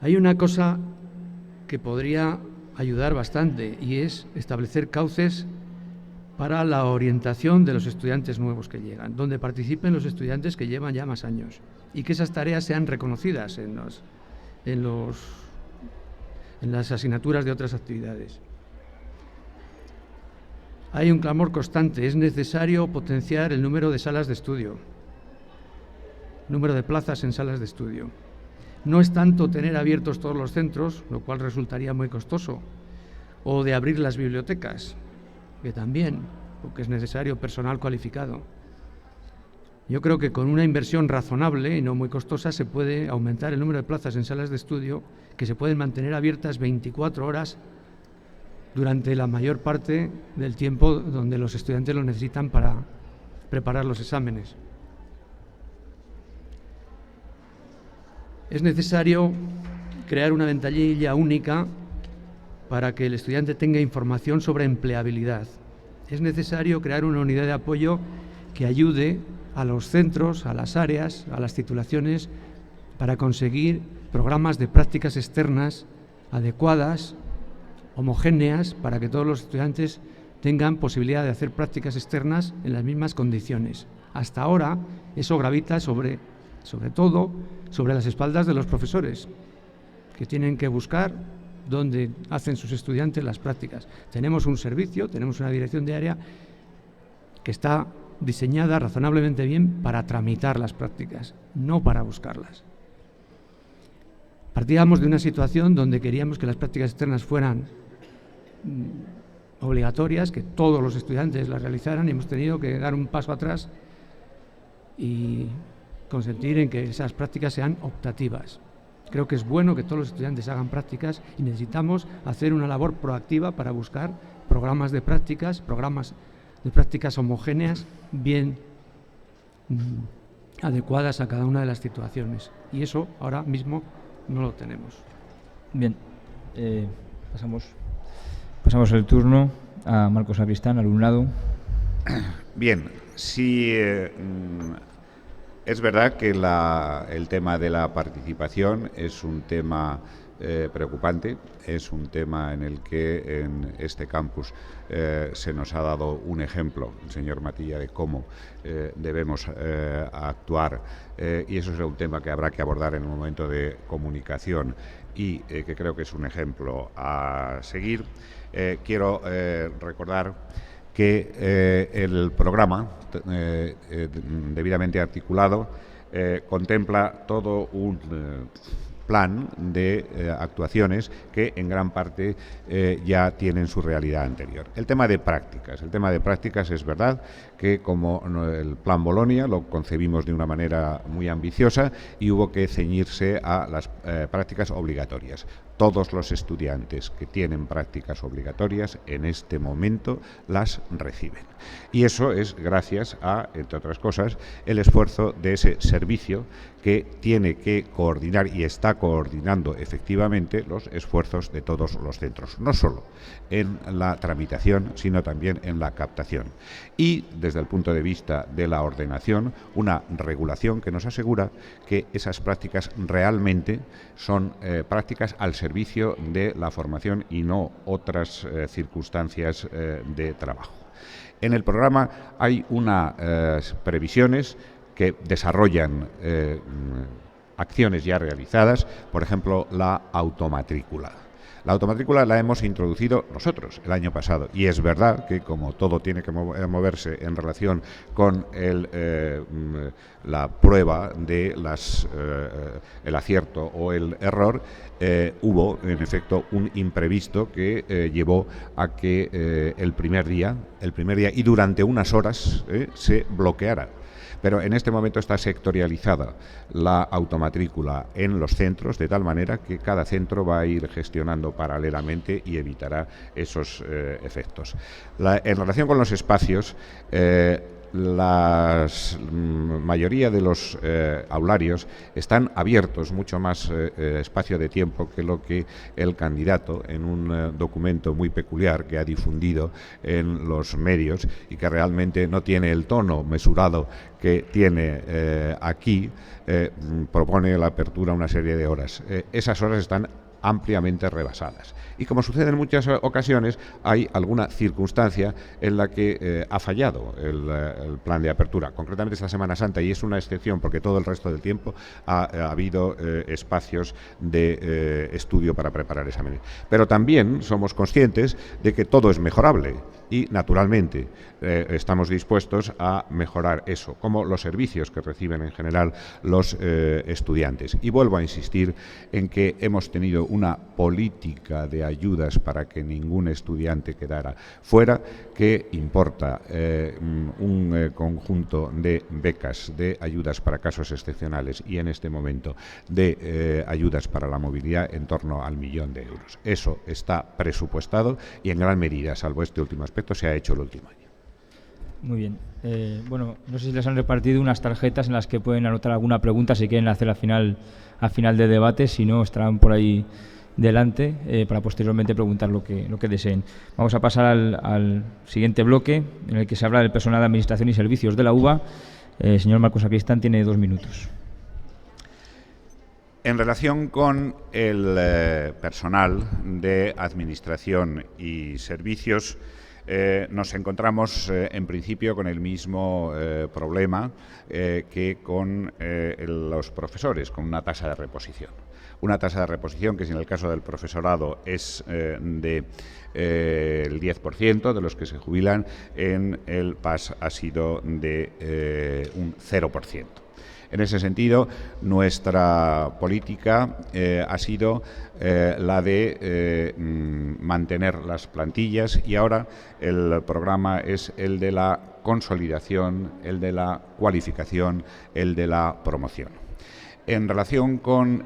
Hay una cosa que podría ayudar bastante, y es establecer cauces para la orientación de los estudiantes nuevos que llegan, donde participen los estudiantes que llevan ya más años, y que esas tareas sean reconocidas en las asignaturas de otras actividades. Hay un clamor constante: es necesario potenciar el número de salas de estudio, número de plazas en salas de estudio. No es tanto tener abiertos todos los centros, lo cual resultaría muy costoso, o de abrir las bibliotecas, que también, porque es necesario personal cualificado. Yo creo que con una inversión razonable y no muy costosa se puede aumentar el número de plazas en salas de estudio, que se pueden mantener abiertas 24 horas durante la mayor parte del tiempo donde los estudiantes lo necesitan para preparar los exámenes. Es necesario crear una ventanilla única para que el estudiante tenga información sobre empleabilidad. Es necesario crear una unidad de apoyo que ayude a los centros, a las áreas, a las titulaciones, para conseguir programas de prácticas externas adecuadas, homogéneas, para que todos los estudiantes tengan posibilidad de hacer prácticas externas en las mismas condiciones. Hasta ahora eso gravita sobre todo sobre las espaldas de los profesores, que tienen que buscar dónde hacen sus estudiantes las prácticas. Tenemos un servicio, tenemos una dirección de área que está diseñada razonablemente bien para tramitar las prácticas, no para buscarlas. Partíamos de una situación donde queríamos que las prácticas externas fueran obligatorias, que todos los estudiantes las realizaran, y hemos tenido que dar un paso atrás y consentir en que esas prácticas sean optativas. Creo que es bueno que todos los estudiantes hagan prácticas, y necesitamos hacer una labor proactiva para buscar programas de prácticas homogéneas, bien adecuadas a cada una de las situaciones. Y eso ahora mismo no lo tenemos. Bien, pasamos el turno a Marcos Sacristán, alumnado. Bien, sí, es verdad que el tema de la participación es un tema preocupante, es un tema en el que en este campus se nos ha dado un ejemplo, el señor Matilla, de cómo debemos actuar, y eso será un tema que habrá que abordar en un momento de comunicación, y que creo que es un ejemplo a seguir. Quiero recordar que el programa, debidamente articulado, contempla todo un plan de actuaciones que en gran parte ya tienen su realidad anterior. El tema de prácticas es verdad que, como el Plan Bolonia, lo concebimos de una manera muy ambiciosa y hubo que ceñirse a las prácticas obligatorias. Todos los estudiantes que tienen prácticas obligatorias en este momento las reciben. Y eso es gracias a, entre otras cosas, el esfuerzo de ese servicio que tiene que coordinar y está coordinando efectivamente los esfuerzos de todos los centros, no solo en la tramitación, sino también en la captación. Y desde el punto de vista de la ordenación, una regulación que nos asegura que esas prácticas realmente son prácticas al servicio de la formación y no otras circunstancias de trabajo. En el programa hay unas previsiones que desarrollan acciones ya realizadas, por ejemplo, la automatrícula. La automatrícula la hemos introducido nosotros el año pasado y es verdad que como todo tiene que moverse en relación con la prueba de el acierto o el error, hubo en efecto un imprevisto que llevó a que el primer día y durante unas horas se bloqueara. Pero en este momento está sectorializada la automatrícula en los centros, de tal manera que cada centro va a ir gestionando paralelamente y evitará esos efectos. En relación con los espacios, la mayoría de los aularios están abiertos mucho más espacio de tiempo que lo que el candidato, en un documento muy peculiar que ha difundido en los medios y que realmente no tiene el tono mesurado que tiene aquí, propone la apertura una serie de horas. Esas horas están ampliamente rebasadas. Y como sucede en muchas ocasiones, hay alguna circunstancia en la que ha fallado el plan de apertura. Concretamente esta Semana Santa, y es una excepción porque todo el resto del tiempo ha habido espacios de estudio para preparar exámenes. Pero también somos conscientes de que todo es mejorable y, naturalmente, estamos dispuestos a mejorar eso, como los servicios que reciben en general los estudiantes. Y vuelvo a insistir en que hemos tenido una política de ayudas para que ningún estudiante quedara fuera, que importa un conjunto de becas, de ayudas para casos excepcionales y en este momento de ayudas para la movilidad en torno al 1.000.000 de euros. Eso está presupuestado y en gran medida, salvo este último aspecto, se ha hecho el último año. Muy bien. Bueno, no sé si les han repartido unas tarjetas en las que pueden anotar alguna pregunta si quieren hacer a final de debate, si no estarán por ahí delante para posteriormente preguntar lo que deseen. Vamos a pasar al siguiente bloque en el que se habla del personal de administración y servicios de la UBA. Señor Marcos Sacristán tiene 2 minutos. En relación con el personal de administración y servicios, nos encontramos en principio con el mismo problema que con los profesores, con una tasa de reposición. Una tasa de reposición que, si en el caso del profesorado es del 10% de los que se jubilan, en el PAS ha sido de un 0%. En ese sentido, nuestra política ha sido la de mantener las plantillas y ahora el programa es el de la consolidación, el de la cualificación, el de la promoción. En relación con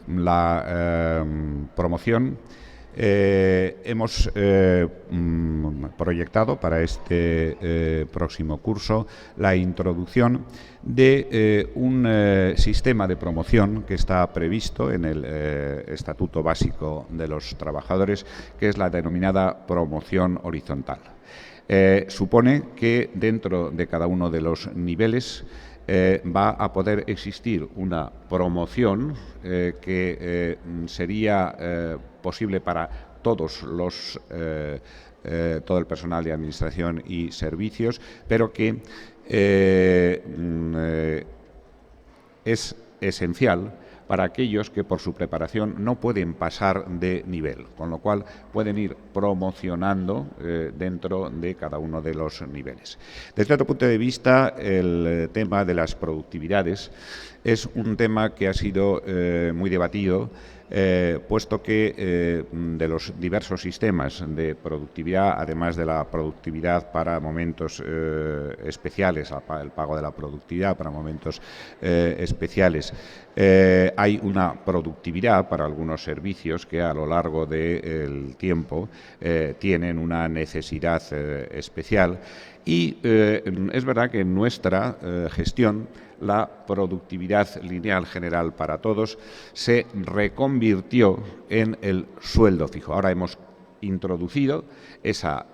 la promoción, hemos proyectado para este próximo curso la introducción de un sistema de promoción que está previsto en el Estatuto Básico de los Trabajadores, que es la denominada promoción horizontal. Supone que dentro de cada uno de los niveles va a poder existir una promoción que sería posible para todos todo el personal de administración y servicios, pero que es esencial para aquellos que por su preparación no pueden pasar de nivel, con lo cual pueden ir promocionando dentro de cada uno de los niveles. Desde otro punto de vista, el tema de las productividades es un tema que ha sido muy debatido, puesto que de los diversos sistemas de productividad, además de la productividad para momentos especiales, el pago de la productividad para momentos especiales, hay una productividad para algunos servicios que a lo largo del tiempo tienen una necesidad especial y es verdad que en nuestra gestión la productividad lineal general para todos se reconvirtió en el sueldo fijo. Ahora hemos introducido esa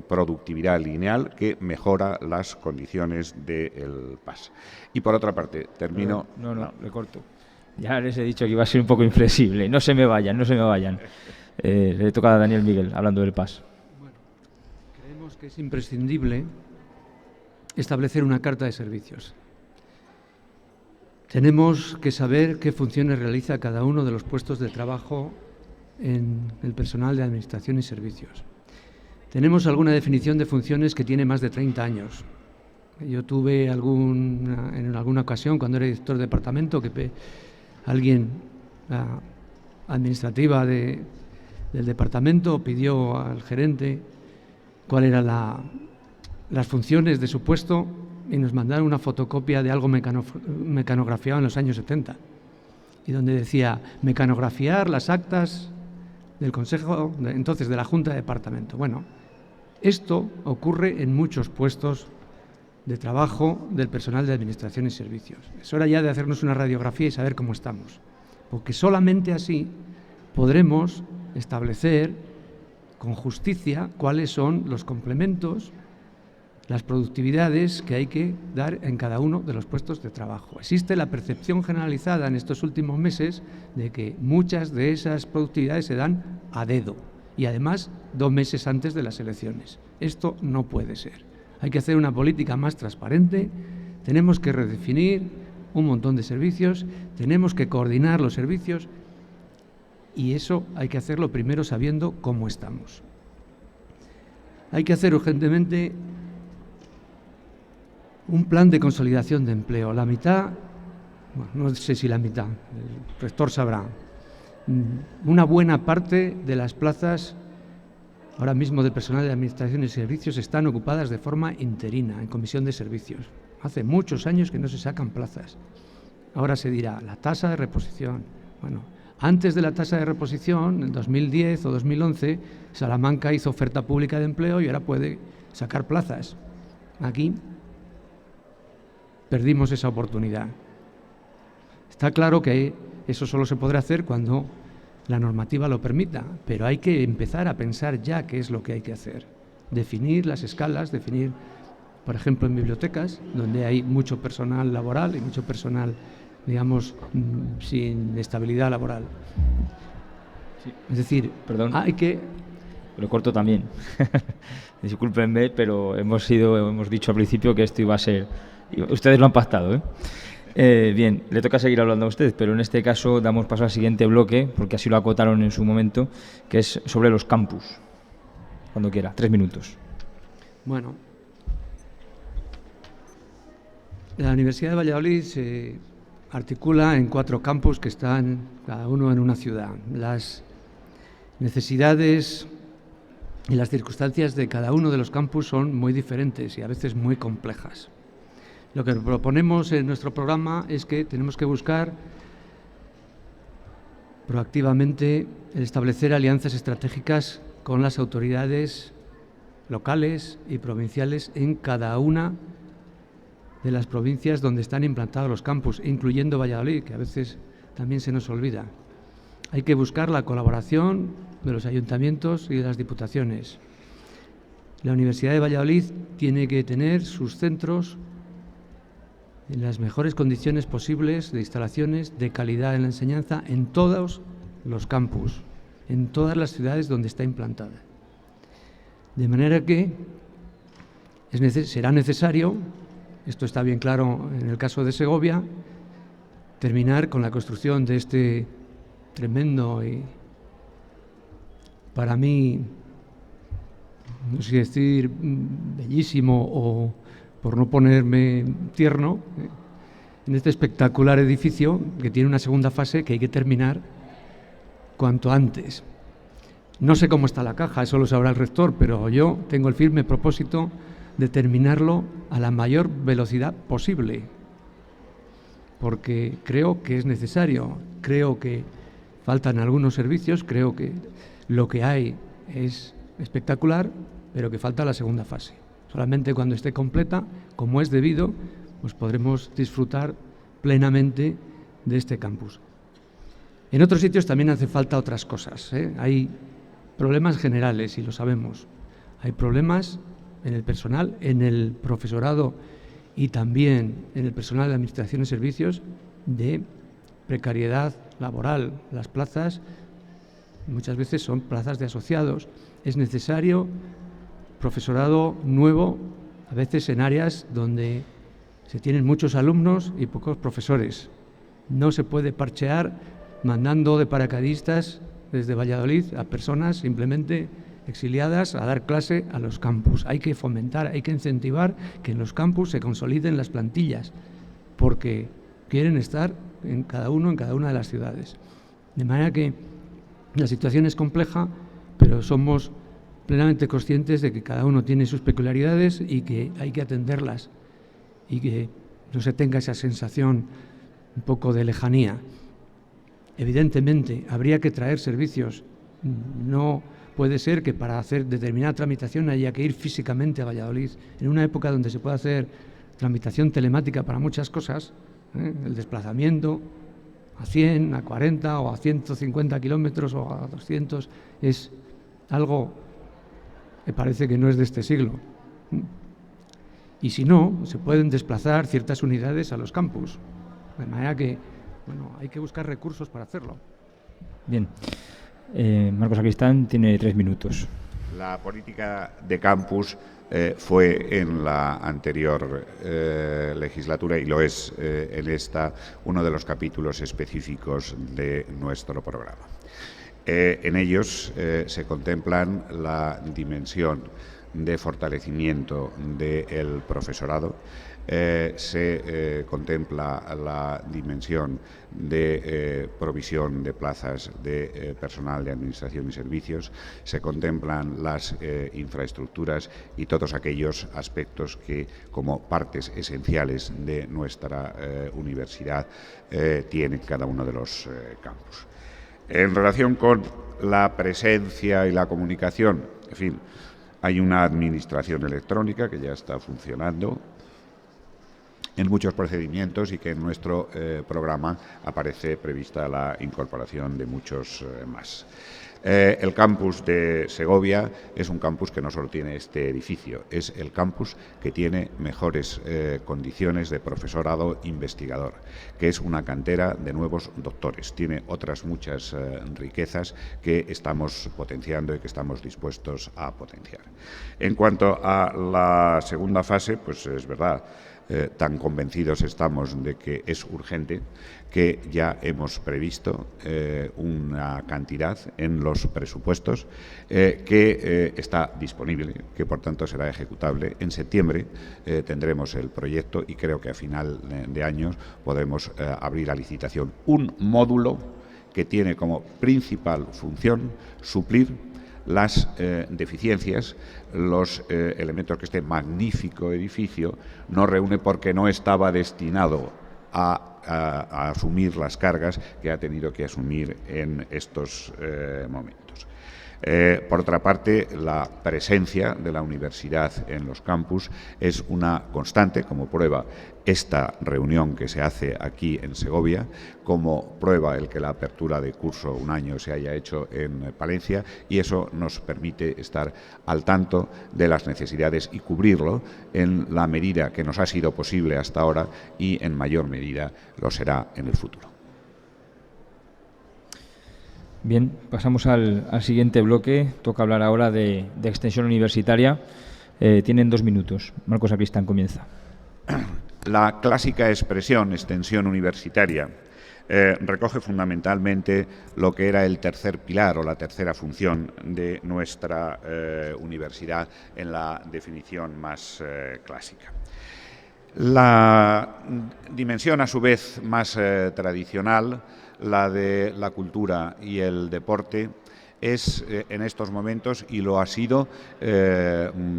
productividad lineal que mejora las condiciones del PAS. Y por otra parte, termino... No, le corto. Ya les he dicho que iba a ser un poco inflexible. No se me vayan. Le toca a Daniel Miguel, hablando del PAS. Bueno, creemos que es imprescindible establecer una carta de servicios Tenemos que saber qué funciones realiza cada uno de los puestos de trabajo en el personal de administración y servicios. Tenemos alguna definición de funciones que tiene más de 30 años. Yo tuve en alguna ocasión, cuando era director de departamento, que alguien administrativa del departamento pidió al gerente cuáles eran las funciones de su puesto y nos mandaron una fotocopia de algo mecanografiado en los años 70 y donde decía mecanografiar las actas del Consejo, entonces de la Junta de Departamento. Bueno, esto ocurre en muchos puestos de trabajo del personal de administración y servicios. Es hora ya de hacernos una radiografía y saber cómo estamos, porque solamente así podremos establecer con justicia cuáles son los complementos, las productividades que hay que dar en cada uno de los puestos de trabajo. Existe la percepción generalizada en estos últimos meses de que muchas de esas productividades se dan a dedo y además 2 meses antes de las elecciones. Esto no puede ser. Hay que hacer una política más transparente, tenemos que redefinir un montón de servicios, tenemos que coordinar los servicios y eso hay que hacerlo primero sabiendo cómo estamos. Hay que hacer urgentemente un plan de consolidación de empleo. La mitad, bueno, no sé si la mitad, el rector sabrá, una buena parte de las plazas ahora mismo del personal de administración y servicios están ocupadas de forma interina en comisión de servicios. Hace muchos años que no se sacan plazas. Ahora se dirá, la tasa de reposición. Bueno, antes de la tasa de reposición, en 2010 o 2011, Salamanca hizo oferta pública de empleo y ahora puede sacar plazas. Aquí perdimos esa oportunidad. Está claro que eso solo se podrá hacer cuando la normativa lo permita, pero hay que empezar a pensar ya qué es lo que hay que hacer. Definir las escalas, definir, por ejemplo, en bibliotecas, donde hay mucho personal laboral y mucho personal, digamos, sin estabilidad laboral. Sí. Es decir, perdón, hay que... Lo corto también. Discúlpenme, pero hemos dicho al principio que esto iba a ser... Ustedes lo han pactado, ¿eh? Bien, le toca seguir hablando a usted, pero en este caso damos paso al siguiente bloque, porque así lo acotaron en su momento, que es sobre los campus. Cuando quiera, 3 minutos. Bueno, la Universidad de Valladolid se articula en 4 campus que están cada uno en una ciudad. Las necesidades y las circunstancias de cada uno de los campus son muy diferentes y a veces muy complejas. Lo que proponemos en nuestro programa es que tenemos que buscar proactivamente el establecer alianzas estratégicas con las autoridades locales y provinciales en cada una de las provincias donde están implantados los campus, incluyendo Valladolid, que a veces también se nos olvida. Hay que buscar la colaboración de los ayuntamientos y de las diputaciones. La Universidad de Valladolid tiene que tener sus centros en las mejores condiciones posibles de instalaciones de calidad en la enseñanza en todos los campus, en todas las ciudades donde está implantada. De manera que será necesario, esto está bien claro en el caso de Segovia, terminar con la construcción de este tremendo y, para mí, no sé decir bellísimo o por no ponerme tierno, en este espectacular edificio que tiene una segunda fase que hay que terminar cuanto antes. No sé cómo está la caja, eso lo sabrá el rector, pero yo tengo el firme propósito de terminarlo a la mayor velocidad posible, porque creo que es necesario, creo que faltan algunos servicios, creo que lo que hay es espectacular, pero que falta la segunda fase. Solamente cuando esté completa, como es debido, pues podremos disfrutar plenamente de este campus. En otros sitios también hace falta otras cosas, ¿eh? Hay problemas generales, y lo sabemos. Hay problemas en el personal, en el profesorado y también en el personal de administración y servicios de precariedad laboral. Las plazas muchas veces son plazas de asociados. Es necesario profesorado nuevo, a veces en áreas donde se tienen muchos alumnos y pocos profesores. No se puede parchear mandando de paracaidistas desde Valladolid a personas simplemente exiliadas a dar clase a los campus. Hay que fomentar, hay que incentivar que en los campus se consoliden las plantillas, porque quieren estar en cada una de las ciudades. De manera que la situación es compleja, pero somos plenamente conscientes de que cada uno tiene sus peculiaridades y que hay que atenderlas y que no se tenga esa sensación un poco de lejanía. Evidentemente, habría que traer servicios. No puede ser que para hacer determinada tramitación haya que ir físicamente a Valladolid. En una época donde se puede hacer tramitación telemática para muchas cosas, el desplazamiento a 100, a 40 o a 150 kilómetros o a 200 es algo que parece que no es de este siglo. Y si no, se pueden desplazar ciertas unidades a los campus. De manera que, bueno, hay que buscar recursos para hacerlo. Bien. Marcos Sacristán tiene 3 minutos. La política de campus fue en la anterior legislatura y lo es en esta uno de los capítulos específicos de nuestro programa. En ellos se contemplan la dimensión de fortalecimiento del profesorado, se contempla la dimensión de provisión de plazas de personal de administración y servicios, se contemplan las infraestructuras y todos aquellos aspectos que, como partes esenciales de nuestra universidad, tiene cada uno de los campus. En relación con la presencia y la comunicación, en fin, hay una administración electrónica que ya está funcionando en muchos procedimientos y que en nuestro programa aparece prevista la incorporación de muchos más. El campus de Segovia es un campus que no solo tiene este edificio, es el campus que tiene mejores condiciones de profesorado investigador, que es una cantera de nuevos doctores. Tiene otras muchas riquezas que estamos potenciando y que estamos dispuestos a potenciar. En cuanto a la segunda fase, pues es verdad, tan convencidos estamos de que es urgente que ya hemos previsto una cantidad en los presupuestos que está disponible, que por tanto será ejecutable. En septiembre tendremos el proyecto y creo que a final de año podremos abrir a licitación un módulo que tiene como principal función suplir las deficiencias, los elementos que este magnífico edificio no reúne porque no estaba destinado a asumir las cargas que ha tenido que asumir en estos momentos. Por otra parte, la presencia de la universidad en los campus es una constante, como prueba esta reunión que se hace aquí en Segovia, como prueba el que la apertura de curso un año se haya hecho en Palencia, y eso nos permite estar al tanto de las necesidades y cubrirlo en la medida que nos ha sido posible hasta ahora y en mayor medida lo será en el futuro. Bien, pasamos al siguiente bloque. Toca hablar ahora de extensión universitaria. Tienen 2 minutos. Marcos Sacristán comienza. La clásica expresión extensión universitaria recoge fundamentalmente lo que era el tercer pilar o la tercera función de nuestra universidad en la definición más clásica. La dimensión, a su vez, más tradicional, la de la cultura y el deporte, es en estos momentos, y lo ha sido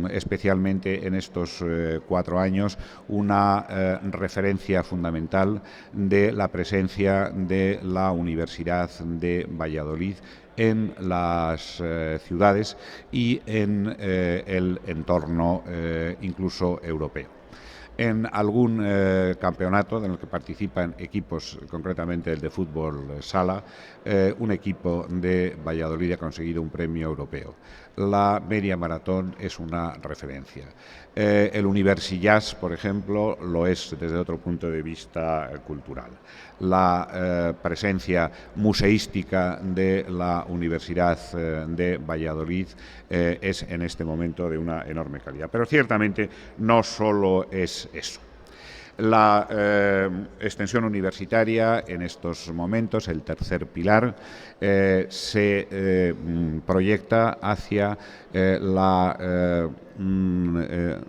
especialmente en estos 4 años, una referencia fundamental de la presencia de la Universidad de Valladolid en las ciudades y en el entorno incluso europeo. En algún campeonato en el que participan equipos, concretamente el de fútbol sala, un equipo de Valladolid ha conseguido un premio europeo. La media maratón es una referencia. El Universijazz, por ejemplo, lo es desde otro punto de vista cultural. La presencia museística de la Universidad de Valladolid es en este momento de una enorme calidad. Pero ciertamente no solo es eso. La extensión universitaria en estos momentos, el tercer pilar, se proyecta hacia la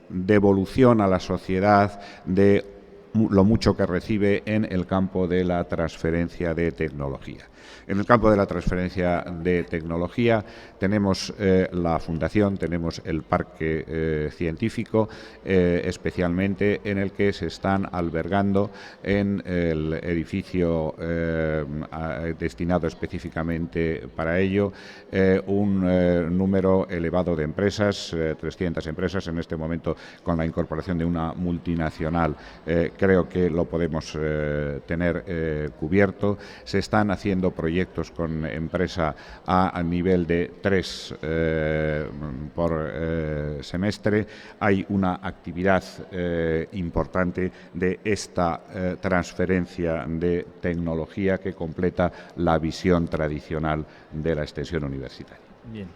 devolución a la sociedad de lo mucho que recibe en el campo de la transferencia de tecnología. En el campo de la transferencia de tecnología tenemos la fundación, tenemos el parque científico, especialmente en el que se están albergando en el edificio destinado específicamente para ello un número elevado de empresas, 300 empresas en este momento, con la incorporación de una multinacional. Creo que lo podemos tener cubierto. Se están haciendo proyectos con empresa a nivel de 3 por semestre. Hay una actividad importante de esta transferencia de tecnología que completa la visión tradicional de la extensión universitaria. Bien,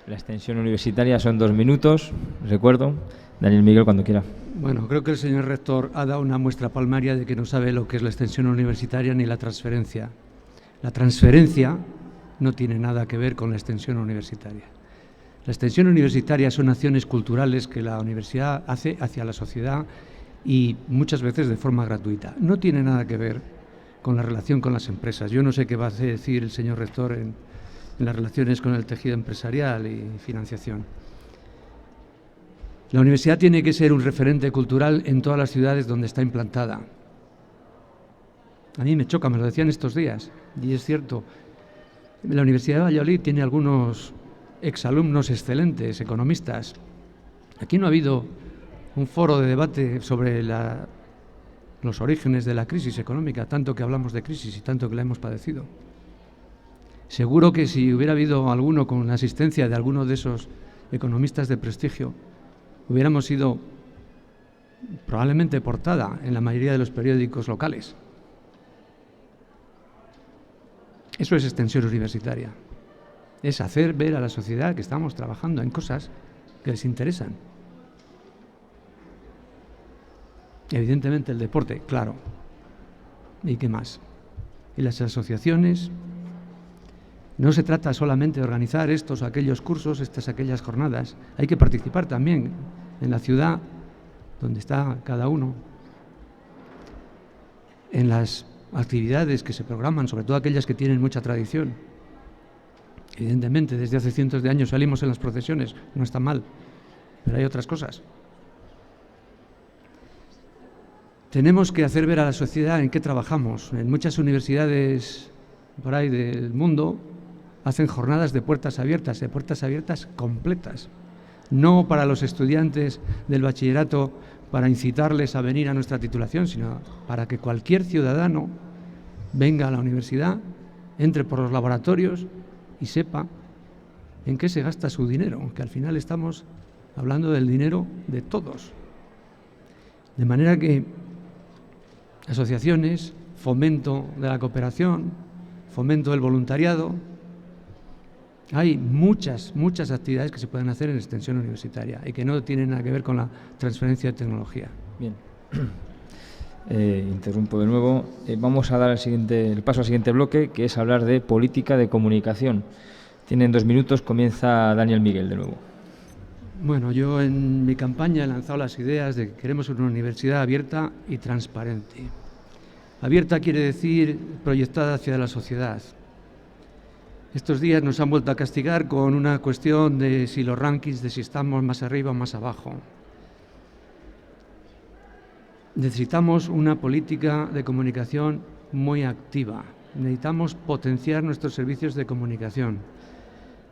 la extensión universitaria son 2 minutos, recuerdo. Daniel Miguel, cuando quiera. Bueno, creo que el señor rector ha dado una muestra palmaria de que no sabe lo que es la extensión universitaria ni la transferencia. La transferencia no tiene nada que ver con la extensión universitaria. La extensión universitaria son acciones culturales que la universidad hace hacia la sociedad y muchas veces de forma gratuita. No tiene nada que ver con la relación con las empresas. Yo no sé qué va a decir el señor rector en las relaciones con el tejido empresarial y financiación. La universidad tiene que ser un referente cultural en todas las ciudades donde está implantada. A mí me choca, me lo decían estos días, y es cierto. La Universidad de Valladolid tiene algunos exalumnos excelentes, economistas. Aquí no ha habido un foro de debate sobre los orígenes de la crisis económica, tanto que hablamos de crisis y tanto que la hemos padecido. Seguro que si hubiera habido alguno con la asistencia de alguno de esos economistas de prestigio, hubiéramos sido probablemente portada en la mayoría de los periódicos locales. Eso es extensión universitaria. Es hacer ver a la sociedad que estamos trabajando en cosas que les interesan. Evidentemente el deporte, claro. ¿Y qué más? Y las asociaciones. No se trata solamente de organizar estos o aquellos cursos, aquellas jornadas. Hay que participar también en la ciudad donde está cada uno, en las actividades que se programan, sobre todo aquellas que tienen mucha tradición. Evidentemente, desde hace cientos de años salimos en las procesiones, no está mal, pero hay otras cosas. Tenemos que hacer ver a la sociedad en qué trabajamos. En muchas universidades por ahí del mundo hacen jornadas de puertas abiertas completas. No para los estudiantes del bachillerato para incitarles a venir a nuestra titulación, sino para que cualquier ciudadano venga a la universidad, entre por los laboratorios y sepa en qué se gasta su dinero, que al final estamos hablando del dinero de todos. De manera que asociaciones, fomento de la cooperación, fomento del voluntariado. Hay muchas actividades que se pueden hacer en extensión universitaria y que no tienen nada que ver con la transferencia de tecnología. Bien. Interrumpo de nuevo. Vamos a dar el paso al siguiente bloque, que es hablar de política de comunicación. Tienen 2 minutos, comienza Daniel Miguel de nuevo. Bueno, yo en mi campaña he lanzado las ideas de que queremos una universidad abierta y transparente. Abierta quiere decir proyectada hacia la sociedad. Estos días nos han vuelto a castigar con una cuestión de si los rankings, de si estamos más arriba o más abajo. Necesitamos una política de comunicación muy activa. Necesitamos potenciar nuestros servicios de comunicación.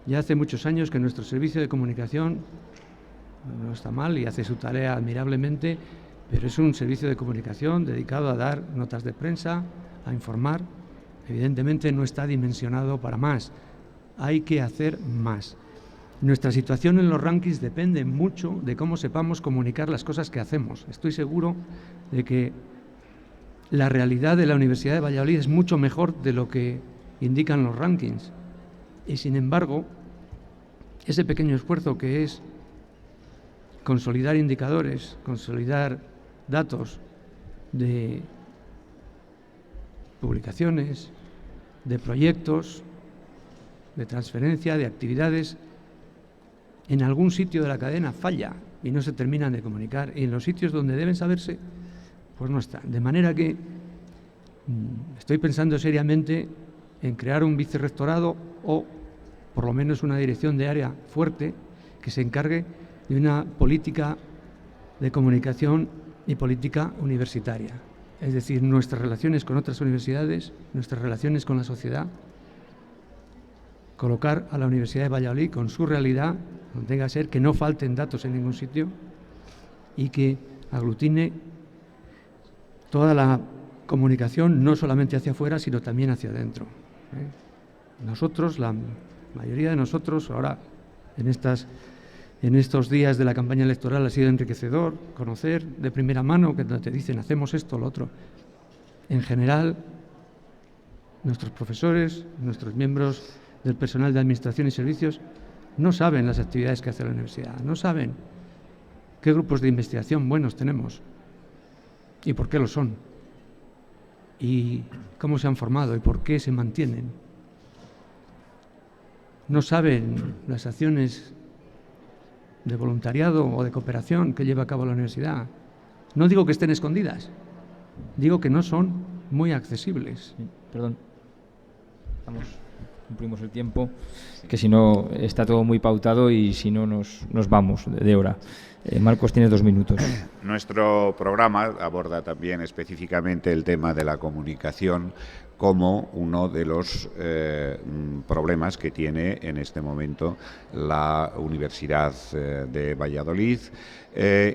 Ya hace muchos años que nuestro servicio de comunicación no está mal y hace su tarea admirablemente, pero es un servicio de comunicación dedicado a dar notas de prensa, a informar. Evidentemente no está dimensionado para más. Hay que hacer más. Nuestra situación en los rankings depende mucho de cómo sepamos comunicar las cosas que hacemos. Estoy seguro de que la realidad de la Universidad de Valladolid es mucho mejor de lo que indican los rankings. Y sin embargo, ese pequeño esfuerzo que es consolidar indicadores, consolidar datos de publicaciones, de proyectos, de transferencia, de actividades. En algún sitio de la cadena falla y no se terminan de comunicar, y en los sitios donde deben saberse, pues no están. De manera que estoy pensando seriamente en crear un vicerrectorado o por lo menos una dirección de área fuerte que se encargue de una política de comunicación y política universitaria. Es decir, nuestras relaciones con otras universidades, nuestras relaciones con la sociedad, colocar a la Universidad de Valladolid con su realidad, donde tenga que ser que no falten datos en ningún sitio y que aglutine toda la comunicación, no solamente hacia afuera, sino también hacia adentro. Nosotros, la mayoría de nosotros, ahora en estos días de la campaña electoral ha sido enriquecedor conocer de primera mano que te dicen hacemos esto, lo otro. En general, nuestros profesores, nuestros miembros del personal de administración y servicios no saben las actividades que hace la universidad, no saben qué grupos de investigación buenos tenemos y por qué lo son, y cómo se han formado y por qué se mantienen. No saben las acciones de voluntariado o de cooperación que lleva a cabo la universidad. No digo que estén escondidas, digo que no son muy accesibles. Sí, perdón, cumplimos el tiempo, que si no está todo muy pautado y si no nos vamos de hora. Marcos, tienes 2 minutos. Nuestro programa aborda también específicamente el tema de la comunicación como uno de los problemas que tiene en este momento la Universidad de Valladolid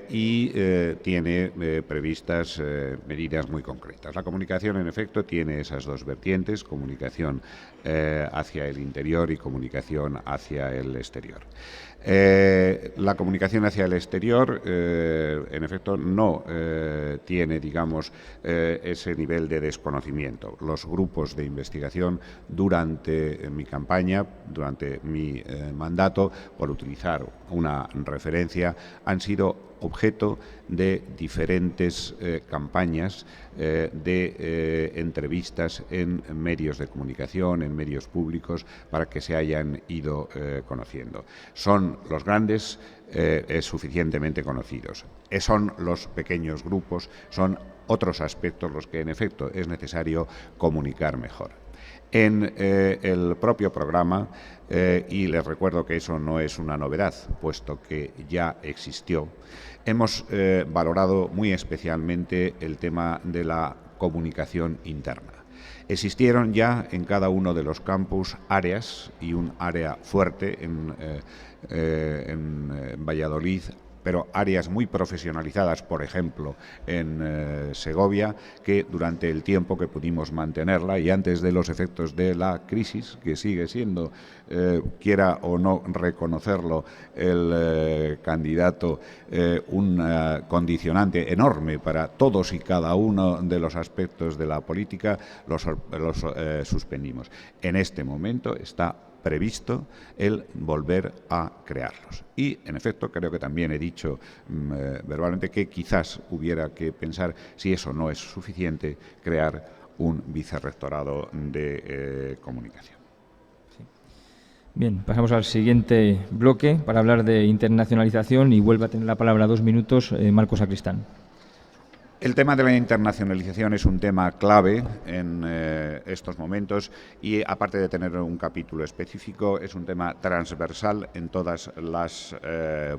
y tiene previstas medidas muy concretas. La comunicación, en efecto, tiene esas dos vertientes, comunicación hacia el interior y comunicación hacia el exterior. La comunicación hacia el exterior, en efecto, no tiene, digamos, ese nivel de desconocimiento. Los grupos de investigación durante mi campaña, durante mi mandato, por utilizar una referencia, han sido objeto de diferentes campañas de entrevistas en medios de comunicación, en medios públicos, para que se hayan ido conociendo. Son los grandes suficientemente conocidos. Son los pequeños grupos, son otros aspectos los que en efecto es necesario comunicar mejor. En el propio programa, y les recuerdo que eso no es una novedad, puesto que ya existió, hemos valorado muy especialmente el tema de la comunicación interna. Existieron ya en cada uno de los campus áreas, y un área fuerte en Valladolid, pero áreas muy profesionalizadas, por ejemplo, en Segovia, que durante el tiempo que pudimos mantenerla y antes de los efectos de la crisis, que sigue siendo, quiera o no reconocerlo el candidato, un condicionante enorme para todos y cada uno de los aspectos de la política, los suspendimos. En este momento está previsto el volver a crearlos. Y, en efecto, creo que también he dicho verbalmente que quizás hubiera que pensar, si eso no es suficiente, crear un vicerrectorado de comunicación. Sí. Bien, pasamos al siguiente bloque para hablar de internacionalización y vuelve a tener la palabra 2 minutos Marcos Sacristán. El tema de la internacionalización es un tema clave en estos momentos y, aparte de tener un capítulo específico, es un tema transversal en todas las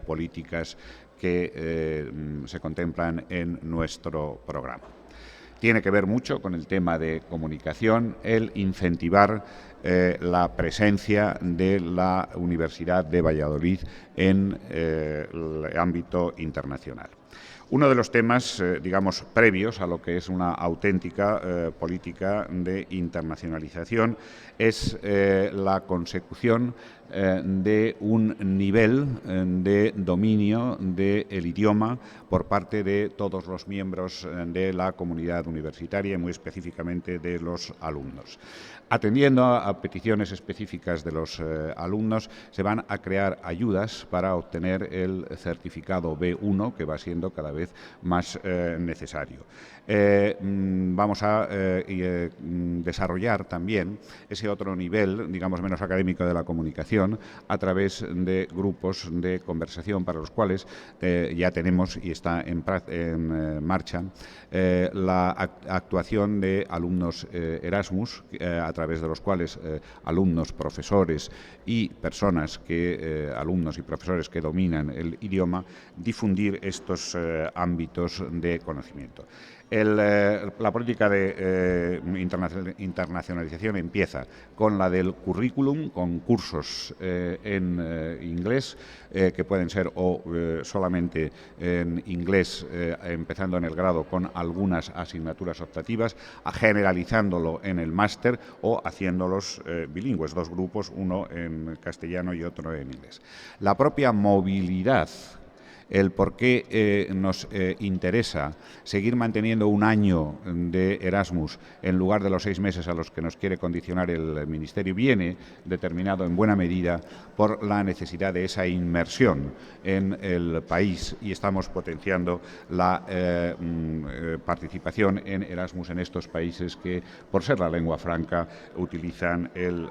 políticas que se contemplan en nuestro programa. Tiene que ver mucho con el tema de comunicación, el incentivar la presencia de la Universidad de Valladolid en el ámbito internacional. Uno de los temas, digamos, previos a lo que es una auténtica política de internacionalización es la consecución de un nivel de dominio del idioma por parte de todos los miembros de la comunidad universitaria y muy específicamente de los alumnos. Atendiendo a peticiones específicas de los alumnos, se van a crear ayudas para obtener el certificado B1, que va siendo cada vez más necesario. Vamos a desarrollar también ese otro nivel, digamos, menos académico de la comunicación a través de grupos de conversación para los cuales ya tenemos y está en marcha la actuación de alumnos Erasmus, a través de los cuales alumnos, profesores y personas alumnos y profesores que dominan el idioma, difundir estos ámbitos de conocimiento. La política de internacionalización empieza con la del currículum, con cursos en inglés, que pueden ser solamente en inglés, empezando en el grado con algunas asignaturas optativas, generalizándolo en el máster o haciéndolos bilingües, 2 grupos, uno en castellano y otro en inglés. La propia movilidad, el por qué nos interesa seguir manteniendo un año de Erasmus en lugar de los 6 meses a los que nos quiere condicionar el Ministerio, viene determinado en buena medida por la necesidad de esa inmersión en el país, y estamos potenciando la participación en Erasmus en estos países que, por ser la lengua franca, utilizan el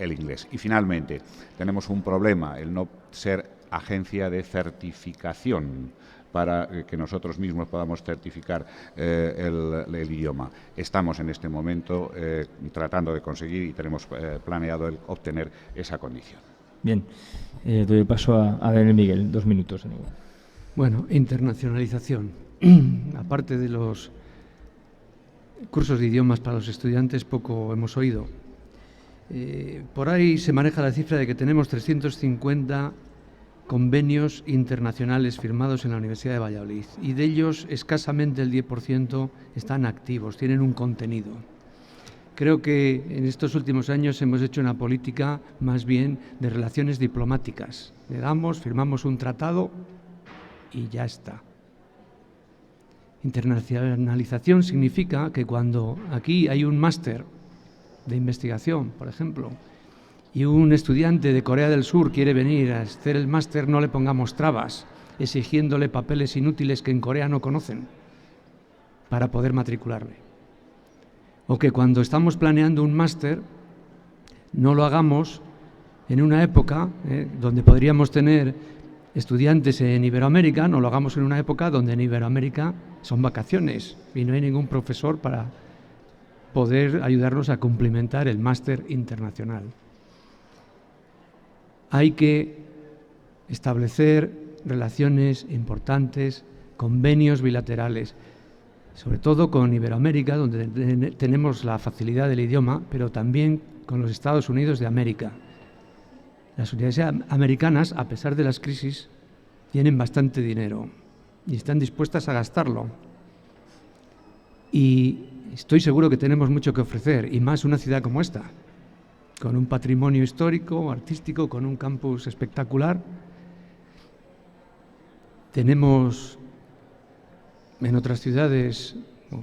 inglés. Y finalmente, tenemos un problema, el no ser agencia de certificación para que nosotros mismos podamos certificar el idioma. Estamos en este momento tratando de conseguir y tenemos planeado el obtener esa condición. Bien, doy el paso a Daniel Miguel, 2 minutos. Bueno, internacionalización. Aparte de los cursos de idiomas para los estudiantes, poco hemos oído. Por ahí se maneja la cifra de que tenemos 350 convenios internacionales firmados en la Universidad de Valladolid, y de ellos escasamente el 10% están activos, tienen un contenido. Creo que en estos últimos años hemos hecho una política más bien de relaciones diplomáticas. Le damos, firmamos un tratado y ya está. Internacionalización significa que cuando aquí hay un máster de investigación, por ejemplo, y un estudiante de Corea del Sur quiere venir a hacer el máster, no le pongamos trabas, exigiéndole papeles inútiles que en Corea no conocen para poder matricularle. O que cuando estamos planeando un máster, no lo hagamos en una época donde podríamos tener estudiantes en Iberoamérica, no lo hagamos en una época donde en Iberoamérica son vacaciones y no hay ningún profesor para poder ayudarnos a cumplimentar el máster internacional. Hay que establecer relaciones importantes, convenios bilaterales, sobre todo con Iberoamérica, donde tenemos la facilidad del idioma, pero también con los Estados Unidos de América. Las universidades americanas, a pesar de las crisis, tienen bastante dinero y están dispuestas a gastarlo. Y estoy seguro que tenemos mucho que ofrecer, y más una ciudad como esta, con un patrimonio histórico, artístico, con un campus espectacular. Tenemos en otras ciudades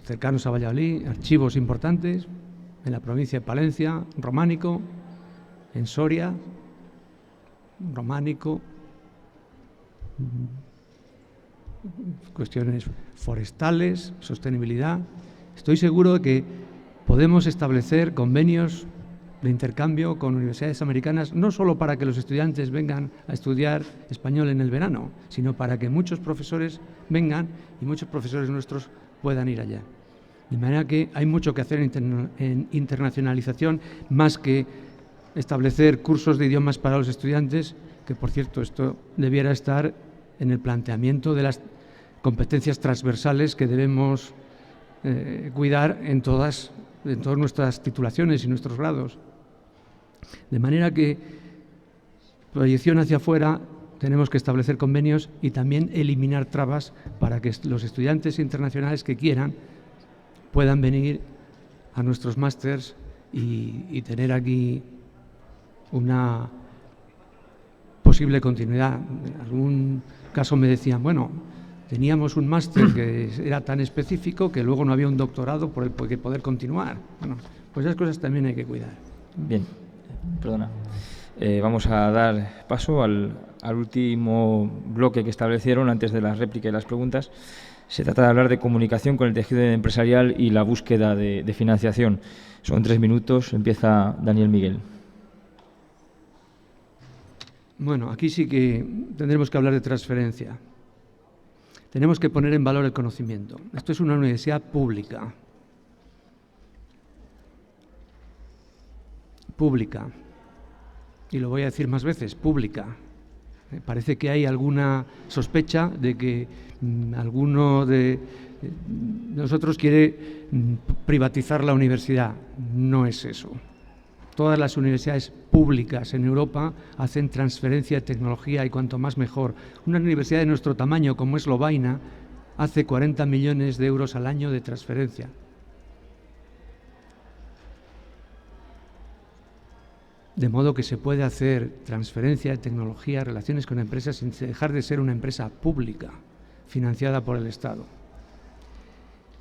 cercanos a Valladolid archivos importantes, en la provincia de Palencia, románico, en Soria, románico, cuestiones forestales, sostenibilidad. Estoy seguro de que podemos establecer convenios de intercambio con universidades americanas, no solo para que los estudiantes vengan a estudiar español en el verano, sino para que muchos profesores vengan y muchos profesores nuestros puedan ir allá. De manera que hay mucho que hacer en internacionalización, más que establecer cursos de idiomas para los estudiantes, que por cierto esto debiera estar en el planteamiento de las competencias transversales que debemos cuidar en todas nuestras titulaciones y nuestros grados. De manera que, proyección hacia afuera, tenemos que establecer convenios y también eliminar trabas para que los estudiantes internacionales que quieran puedan venir a nuestros másters y tener aquí una posible continuidad. En algún caso me decían, bueno, teníamos un máster que era tan específico que luego no había un doctorado por el que poder continuar. Bueno, pues esas cosas también hay que cuidar. Bien, perdona. Vamos a dar paso al al último bloque que establecieron antes de la réplica y las preguntas. Se trata de hablar de comunicación con el tejido empresarial y la búsqueda de financiación. Son 3 minutos. Empieza Daniel Miguel. Bueno, aquí sí que tendremos que hablar de transferencia. Tenemos que poner en valor el conocimiento. Esto es una universidad pública. Pública. Y lo voy a decir más veces, pública. Parece que hay alguna sospecha de que alguno de nosotros quiere privatizar la universidad. No es eso. Todas las universidades públicas en Europa hacen transferencia de tecnología y cuanto más mejor. Una universidad de nuestro tamaño, como es Lovaina, hace 40 millones de euros al año de transferencia. De modo que se puede hacer transferencia de tecnología, relaciones con empresas, sin dejar de ser una empresa pública, financiada por el Estado.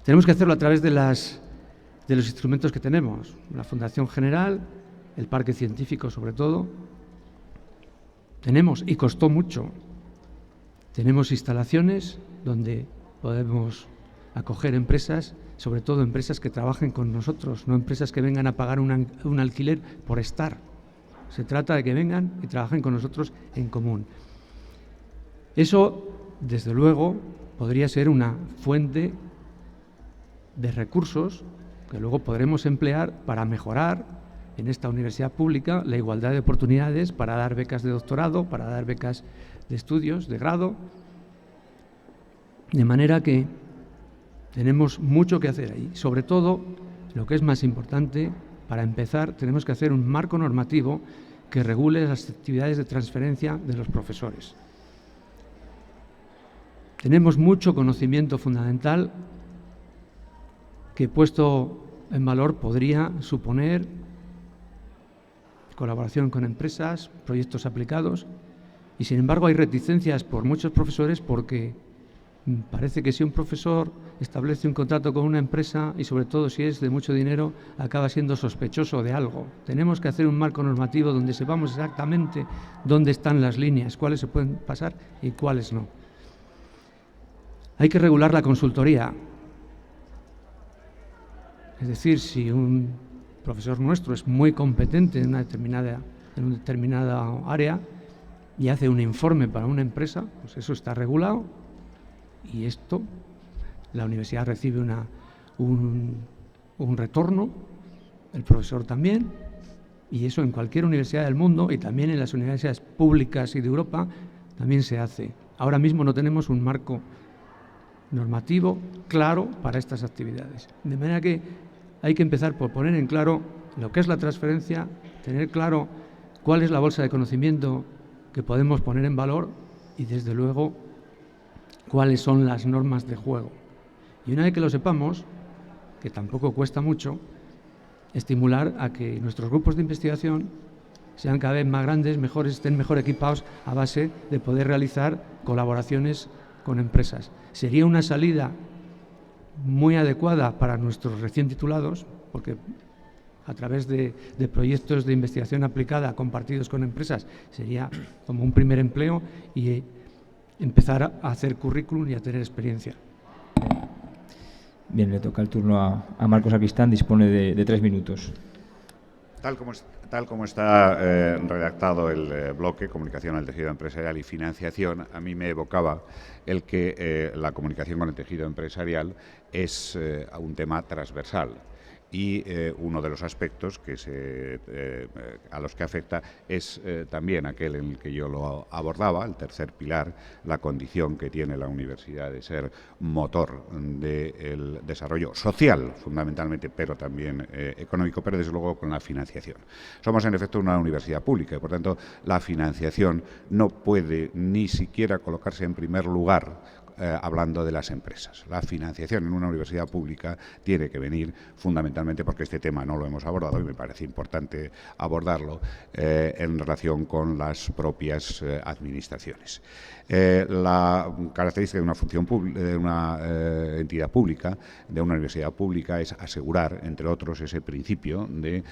Tenemos que hacerlo a través de los instrumentos que tenemos. La Fundación General, el Parque Científico sobre todo. Tenemos, y costó mucho, tenemos instalaciones donde podemos acoger empresas, sobre todo empresas que trabajen con nosotros, no empresas que vengan a pagar un alquiler por estar. Se trata de que vengan y trabajen con nosotros en común. Eso, desde luego, podría ser una fuente de recursos que luego podremos emplear para mejorar en esta universidad pública la igualdad de oportunidades, para dar becas de doctorado, para dar becas de estudios, de grado. De manera que tenemos mucho que hacer ahí. Sobre todo, lo que es más importante, para empezar, tenemos que hacer un marco normativo que regule las actividades de transferencia de los profesores. Tenemos mucho conocimiento fundamental que, puesto en valor, podría suponer colaboración con empresas, proyectos aplicados, y sin embargo hay reticencias por muchos profesores porque parece que si un profesor establece un contrato con una empresa, y sobre todo si es de mucho dinero, acaba siendo sospechoso de algo. Tenemos que hacer un marco normativo donde sepamos exactamente dónde están las líneas, cuáles se pueden pasar y cuáles no. Hay que regular la consultoría. Es decir, si un profesor nuestro es muy competente en una determinada área y hace un informe para una empresa, pues eso está regulado y esto, la universidad recibe un retorno, el profesor también, y eso en cualquier universidad del mundo y también en las universidades públicas y de Europa también se hace. Ahora mismo no tenemos un marco normativo claro para estas actividades. De manera que hay que empezar por poner en claro lo que es la transferencia, tener claro cuál es la bolsa de conocimiento que podemos poner en valor y, desde luego, cuáles son las normas de juego. Y una vez que lo sepamos, que tampoco cuesta mucho, estimular a que nuestros grupos de investigación sean cada vez más grandes, mejores, estén mejor equipados a base de poder realizar colaboraciones con empresas. Sería una salida muy adecuada para nuestros recién titulados, porque a través de proyectos de investigación aplicada compartidos con empresas sería como un primer empleo y empezar a hacer currículum y a tener experiencia. Bien, le toca el turno a Marcos Aquistán, dispone de 3 minutos. Tal como está redactado el bloque Comunicación al tejido empresarial y financiación, a mí me evocaba el que la comunicación con el tejido empresarial es un tema transversal. Y uno de los aspectos a los que afecta es también aquel en el que yo lo abordaba, el tercer pilar, la condición que tiene la universidad de ser motor del desarrollo social, fundamentalmente, pero también económico, pero desde luego con la financiación. Somos en efecto una universidad pública y, por tanto, la financiación no puede ni siquiera colocarse en primer lugar hablando de las empresas. La financiación en una universidad pública tiene que venir fundamentalmente, porque este tema no lo hemos abordado y me parece importante abordarlo, en relación con las propias administraciones. La característica de una función de una entidad pública, de una universidad pública, es asegurar, entre otros, ese principio de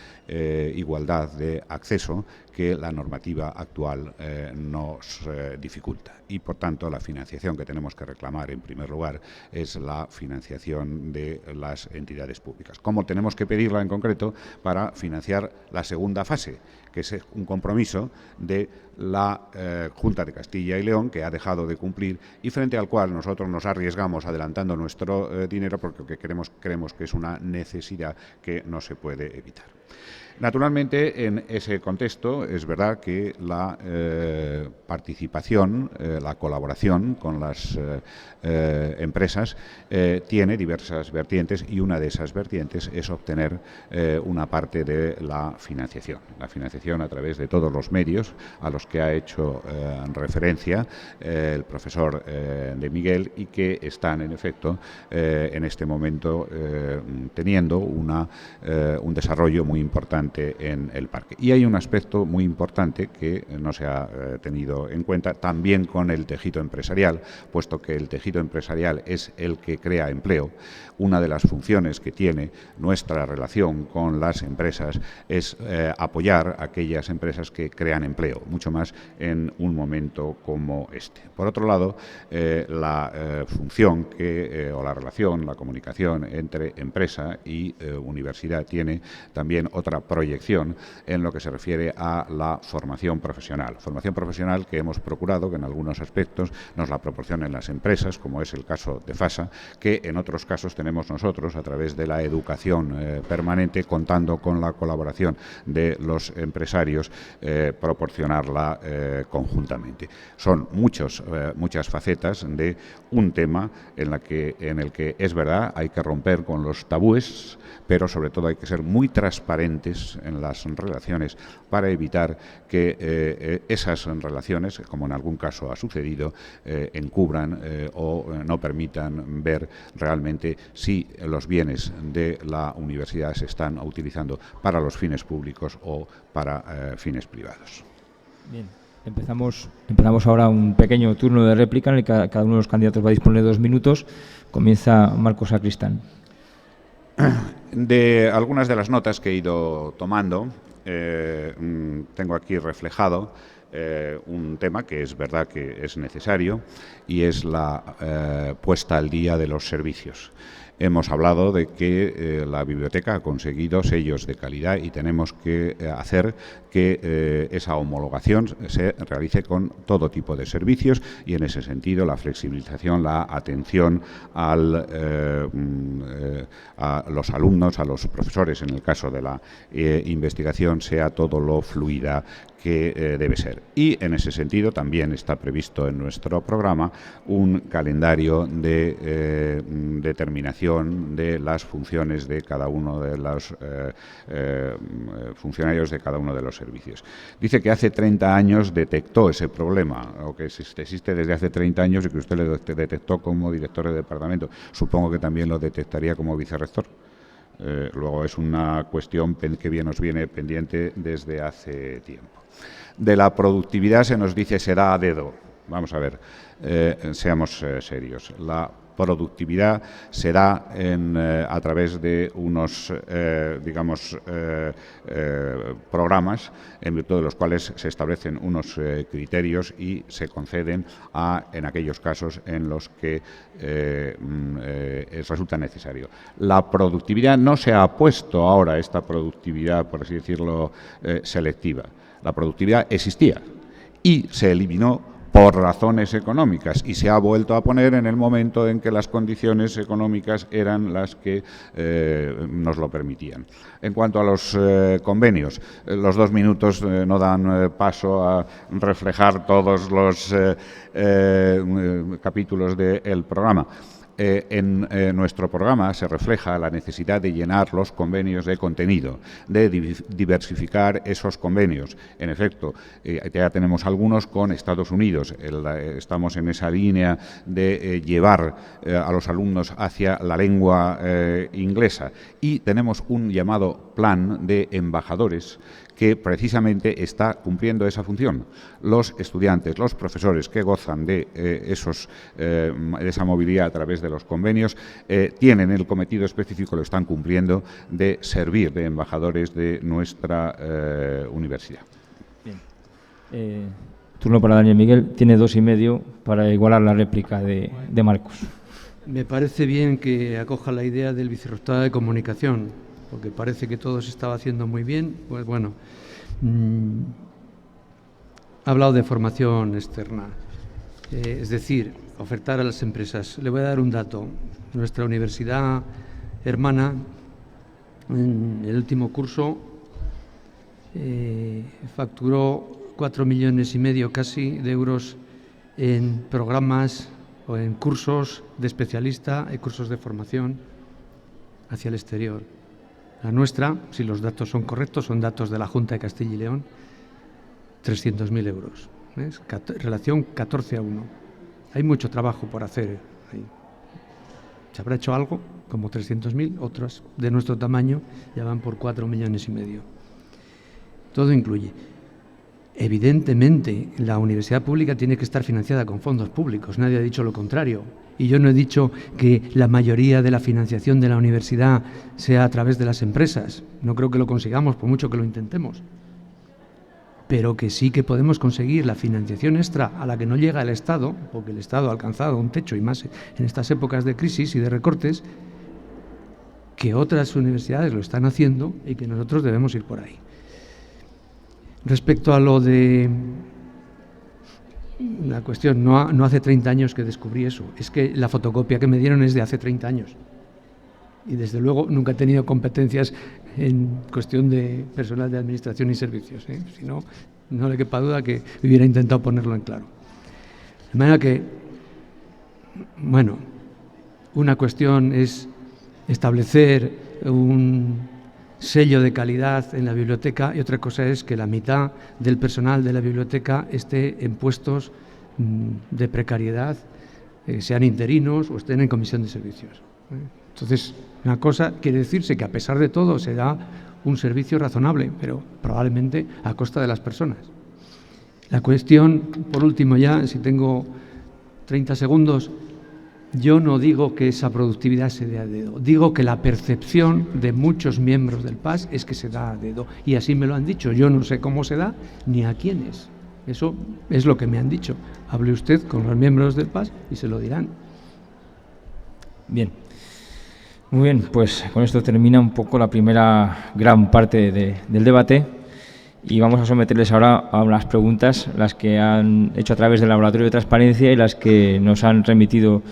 igualdad de acceso que la normativa actual nos dificulta. Y, por tanto, la financiación que tenemos que reclamar, en primer lugar, es la financiación de las entidades públicas. ¿Cómo tenemos que pedirla en concreto? Para financiar la segunda fase, que es un compromiso de la Junta de Castilla y León, que ha dejado de cumplir y frente al cual nosotros nos arriesgamos adelantando nuestro dinero porque creemos que es una necesidad que no se puede evitar. Naturalmente, en ese contexto, es verdad que la participación, la colaboración con las empresas tiene diversas vertientes, y una de esas vertientes es obtener una parte de la financiación. La financiación a través de todos los medios a los que ha hecho referencia el profesor de Miguel, y que están, en efecto, en este momento teniendo un desarrollo muy importante en el parque. Y hay un aspecto muy importante que no se ha tenido en cuenta, también con el tejido empresarial, puesto que el tejido empresarial es el que crea empleo. Una de las funciones que tiene nuestra relación con las empresas es apoyar a aquellas empresas que crean empleo, mucho más en un momento como este. Por otro lado, la función o la relación, la comunicación entre empresa y universidad tiene también otra proyección en lo que se refiere a la formación profesional. Formación profesional que hemos procurado que en algunos aspectos nos la proporcionen las empresas, como es el caso de FASA, que en otros casos tenemos nosotros a través de la educación permanente, contando con la colaboración de los empresarios, proporcionarla conjuntamente. Son muchas facetas de un tema en el que es verdad hay que romper con los tabúes, pero sobre todo hay que ser muy transparentes en las relaciones para evitar que esas relaciones, como en algún caso ha sucedido, encubran o no permitan ver realmente si los bienes de la universidad se están utilizando para los fines públicos o para fines privados. Bien. Empezamos ahora un pequeño turno de réplica en el que cada uno de los candidatos va a disponer de 2 minutos. Comienza Marcos Sacristán. De algunas de las notas que he ido tomando, tengo aquí reflejado un tema que es verdad que es necesario, y es la puesta al día de los servicios. Hemos hablado de que la biblioteca ha conseguido sellos de calidad y tenemos que hacer que esa homologación se realice con todo tipo de servicios, y en ese sentido la flexibilización, la atención a los alumnos, a los profesores, en el caso de la investigación, sea todo lo fluida que debe ser. Y en ese sentido también está previsto en nuestro programa un calendario de determinación de las funciones de cada uno de los funcionarios de cada uno de los servicios. Dice que hace 30 años detectó ese problema, o que existe desde hace 30 años y que usted lo detectó como director de departamento. Supongo que también lo detectaría como vicerrector. Luego es una cuestión que nos viene pendiente desde hace tiempo. De la productividad se nos dice se da a dedo. Vamos a ver, seamos serios. La productividad se da a través de unos, programas en virtud de los cuales se establecen unos criterios y se conceden en aquellos casos en los que resulta necesario. La productividad no se ha puesto ahora, esta productividad, por así decirlo, selectiva. La productividad existía y se eliminó por razones económicas, y se ha vuelto a poner en el momento en que las condiciones económicas eran las que nos lo permitían. En cuanto a los convenios, los 2 minutos no dan paso a reflejar todos los capítulos del programa. En nuestro programa se refleja la necesidad de llenar los convenios de contenido, de diversificar esos convenios. En efecto, ya tenemos algunos con Estados Unidos. Estamos en esa línea de llevar a los alumnos hacia la lengua inglesa. Y tenemos un llamado plan de embajadores que precisamente está cumpliendo esa función. Los estudiantes, los profesores que gozan de esa movilidad a través de los convenios tienen el cometido específico, lo están cumpliendo, de servir de embajadores de nuestra universidad. Bien. Turno para Daniel Miguel. Tiene 2,5 para igualar la réplica de Marcos. Me parece bien que acoja la idea del vicerrectorado de comunicación, porque parece que todo se estaba haciendo muy bien. Pues bueno, ha hablado de formación externa, es decir, ofertar a las empresas. Le voy a dar un dato. Nuestra universidad hermana, en el último curso, facturó 4,5 millones casi de euros en programas o en cursos de especialista, en cursos de formación hacia el exterior. La nuestra, si los datos son correctos, son datos de la Junta de Castilla y León, 300.000 euros. ¿Ves? Relación 14:1. Hay mucho trabajo por hacer ahí. ¿Se habrá hecho algo? Como 300.000, otros de nuestro tamaño ya van por 4,5 millones. Todo incluye. Evidentemente, la universidad pública tiene que estar financiada con fondos públicos. Nadie ha dicho lo contrario. Y yo no he dicho que la mayoría de la financiación de la universidad sea a través de las empresas. No creo que lo consigamos, por mucho que lo intentemos. Pero que sí que podemos conseguir la financiación extra a la que no llega el Estado, porque el Estado ha alcanzado un techo, y más en estas épocas de crisis y de recortes, que otras universidades lo están haciendo y que nosotros debemos ir por ahí. Respecto a lo de la cuestión, no hace 30 años que descubrí eso. Es que la fotocopia que me dieron es de hace 30 años. Y desde luego nunca he tenido competencias en cuestión de personal de administración y servicios. Si no, no le quepa duda que hubiera intentado ponerlo en claro. De manera que, bueno, una cuestión es establecer un sello de calidad en la biblioteca y otra cosa es que la mitad del personal de la biblioteca esté en puestos de precariedad, sean interinos o estén en comisión de servicios. Entonces, una cosa quiere decirse que a pesar de todo se da un servicio razonable, pero probablemente a costa de las personas. La cuestión, por último ya, si tengo 30 segundos, yo no digo que esa productividad se dé a dedo, digo que la percepción de muchos miembros del PAS es que se da a dedo, y así me lo han dicho. Yo no sé cómo se da ni a quiénes. Eso es lo que me han dicho. Hable usted con los miembros del PAS y se lo dirán. Bien. Muy bien, pues con esto termina un poco la primera gran parte del debate y vamos a someterles ahora a unas preguntas, las que han hecho a través del Laboratorio de Transparencia y las que nos han remitido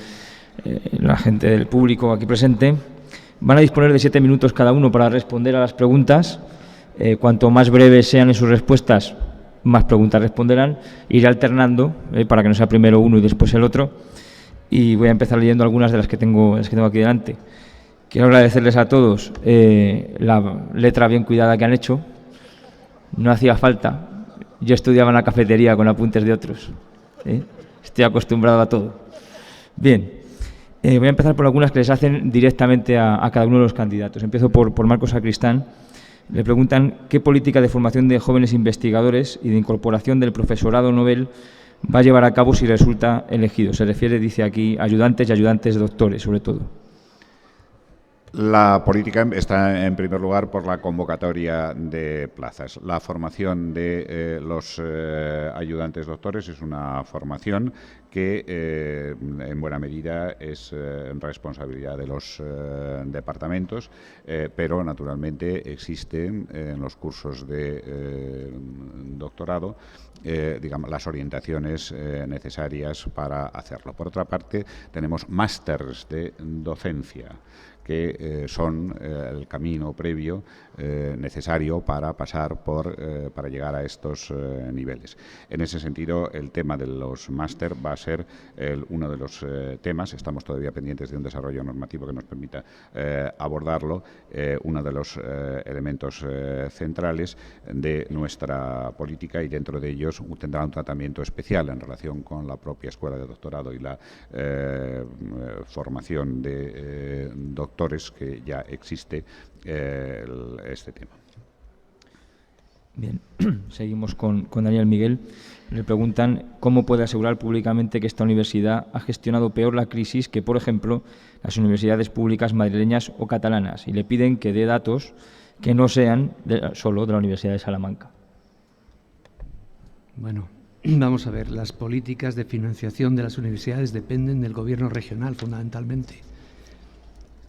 la gente del público aquí presente. Van a disponer de 7 minutos cada uno para responder a las preguntas. Cuanto más breves sean en sus respuestas, más preguntas responderán. Iré alternando para que no sea primero uno y después el otro. Y voy a empezar leyendo algunas de las que tengo aquí delante. Quiero agradecerles a todos la letra bien cuidada que han hecho. No hacía falta. Yo estudiaba en la cafetería con apuntes de otros. Estoy acostumbrado a todo. Bien, voy a empezar por algunas que les hacen directamente a cada uno de los candidatos. Empiezo por Marcos Sacristán. Le preguntan qué política de formación de jóvenes investigadores y de incorporación del profesorado Nobel va a llevar a cabo si resulta elegido. Se refiere, dice aquí, a ayudantes y ayudantes doctores, sobre todo. La política está, en primer lugar, por la convocatoria de plazas. La formación de los ayudantes doctores es una formación que, en buena medida, es responsabilidad de los departamentos, pero, naturalmente, existen en los cursos de doctorado digamos, las orientaciones necesarias para hacerlo. Por otra parte, tenemos másters de docencia, que son el camino previo necesario para pasar para llegar a estos niveles. En ese sentido, el tema de los máster va a ser uno de los temas. Estamos todavía pendientes de un desarrollo normativo que nos permita abordarlo, uno de los elementos centrales de nuestra política, y dentro de ellos tendrá un tratamiento especial en relación con la propia escuela de doctorado y la formación de doctores, que ya existe este tema. Bien, seguimos con Daniel Miguel. Le preguntan cómo puede asegurar públicamente que esta universidad ha gestionado peor la crisis que, por ejemplo, las universidades públicas madrileñas o catalanas, y le piden que dé datos que no sean solo de la Universidad de Salamanca. Bueno, vamos a ver, las políticas de financiación de las universidades dependen del gobierno regional, fundamentalmente.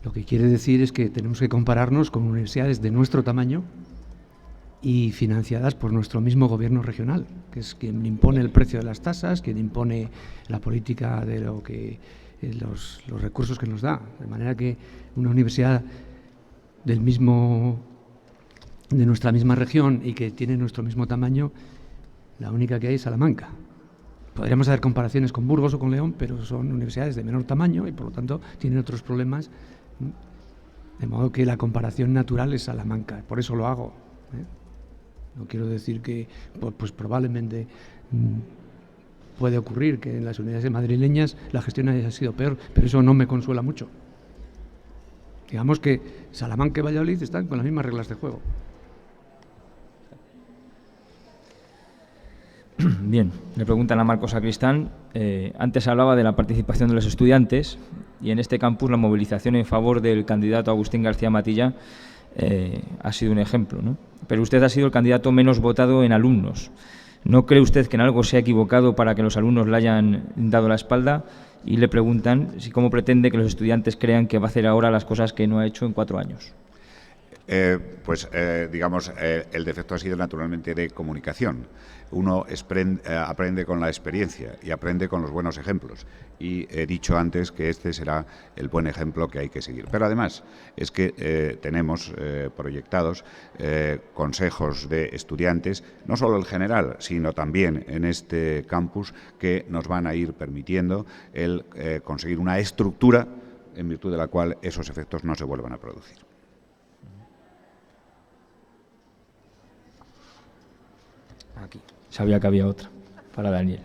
Lo que quiere decir es que tenemos que compararnos con universidades de nuestro tamaño y financiadas por nuestro mismo gobierno regional, que es quien impone el precio de las tasas, quien impone la política de lo que los recursos que nos da. De manera que una universidad de nuestra misma región y que tiene nuestro mismo tamaño, la única que hay es Salamanca. Podríamos hacer comparaciones con Burgos o con León, pero son universidades de menor tamaño y por lo tanto tienen otros problemas, de modo que la comparación natural es Salamanca. Por eso lo hago, ¿eh? No quiero decir que pues probablemente puede ocurrir que en las universidades madrileñas la gestión haya sido peor, pero eso no me consuela mucho. Digamos que Salamanca y Valladolid están con las mismas reglas de juego. Bien, le preguntan a Marcos Sacristán. Antes hablaba de la participación de los estudiantes, y en este campus la movilización en favor del candidato Agustín García Matilla ha sido un ejemplo, ¿no? Pero usted ha sido el candidato menos votado en alumnos. ¿No cree usted que en algo se ha equivocado para que los alumnos le hayan dado la espalda? Y le preguntan si cómo pretende que los estudiantes crean que va a hacer ahora las cosas que no ha hecho en 4 años. Digamos, el defecto ha sido naturalmente de comunicación. Uno aprende con la experiencia y aprende con los buenos ejemplos. Y he dicho antes que este será el buen ejemplo que hay que seguir. Pero además es que tenemos proyectados consejos de estudiantes, no solo el general, sino también en este campus, que nos van a ir permitiendo el conseguir una estructura en virtud de la cual esos efectos no se vuelvan a producir. Aquí. Sabía que había otra para Daniel.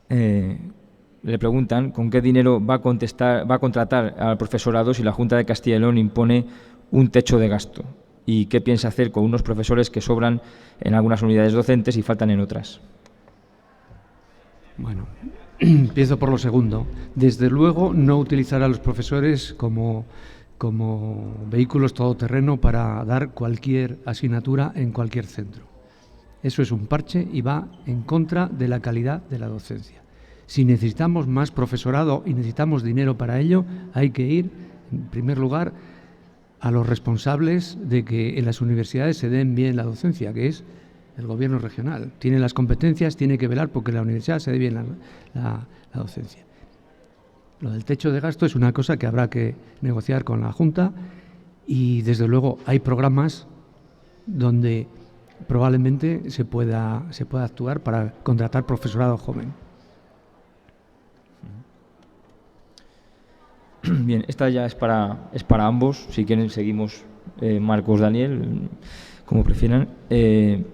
Le preguntan con qué dinero va a contratar al profesorado si la Junta de Castilla y León impone un techo de gasto, y qué piensa hacer con unos profesores que sobran en algunas unidades docentes y faltan en otras. Bueno, empiezo por lo segundo. Desde luego no utilizar a los profesores como vehículos todoterreno para dar cualquier asignatura en cualquier centro. Eso es un parche y va en contra de la calidad de la docencia. Si necesitamos más profesorado y necesitamos dinero para ello, hay que ir, en primer lugar, a los responsables de que en las universidades se den bien la docencia, que es el gobierno regional. Tiene las competencias, tiene que velar porque en la universidad se dé bien la docencia. Lo del techo de gasto es una cosa que habrá que negociar con la Junta, y desde luego hay programas donde probablemente se pueda actuar para contratar profesorado joven. Bien, esta ya es para ambos. Si quieren seguimos, Marcos, Daniel, como prefieran.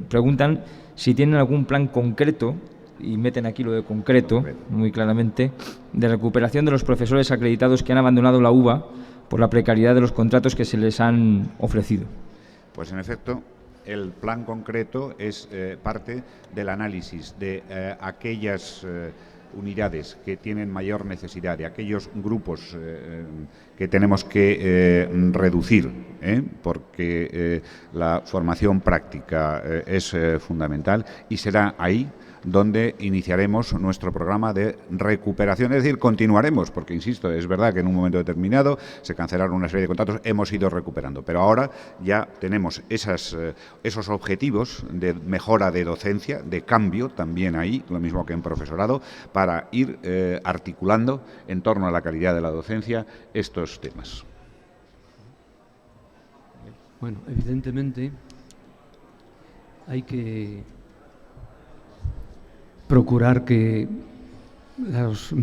Preguntan si tienen algún plan concreto, y meten aquí lo de concreto muy claramente, de recuperación de los profesores acreditados que han abandonado la UBA por la precariedad de los contratos que se les han ofrecido. Pues en efecto, el plan concreto es parte del análisis de aquellas unidades que tienen mayor necesidad, de aquellos grupos que tenemos que reducir, porque la formación práctica es fundamental, y será ahí donde iniciaremos nuestro programa de recuperación, es decir, continuaremos, porque insisto, es verdad que en un momento determinado se cancelaron una serie de contratos, hemos ido recuperando, pero ahora ya tenemos esos objetivos de mejora de docencia, de cambio también ahí, lo mismo que en profesorado, para ir articulando en torno a la calidad de la docencia estos temas. Bueno, evidentemente hay que procurar que los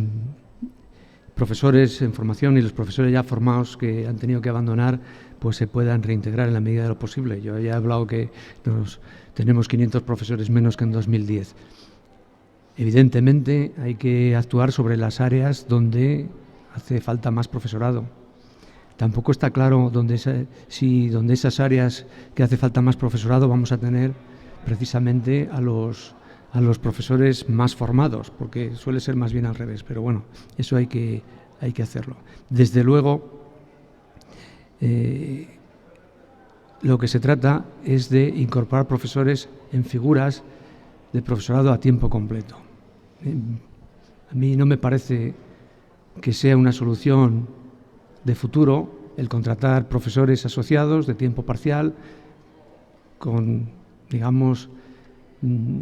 profesores en formación y los profesores ya formados que han tenido que abandonar, pues se puedan reintegrar en la medida de lo posible. Yo ya he hablado que tenemos 500 profesores menos que en 2010. Evidentemente hay que actuar sobre las áreas donde hace falta más profesorado. Tampoco está claro si donde esas áreas que hace falta más profesorado vamos a tener precisamente a los profesores más formados, porque suele ser más bien al revés, pero bueno, eso hay que hacerlo. Desde luego, lo que se trata es de incorporar profesores en figuras de profesorado a tiempo completo. A mí no me parece que sea una solución de futuro el contratar profesores asociados de tiempo parcial con, digamos,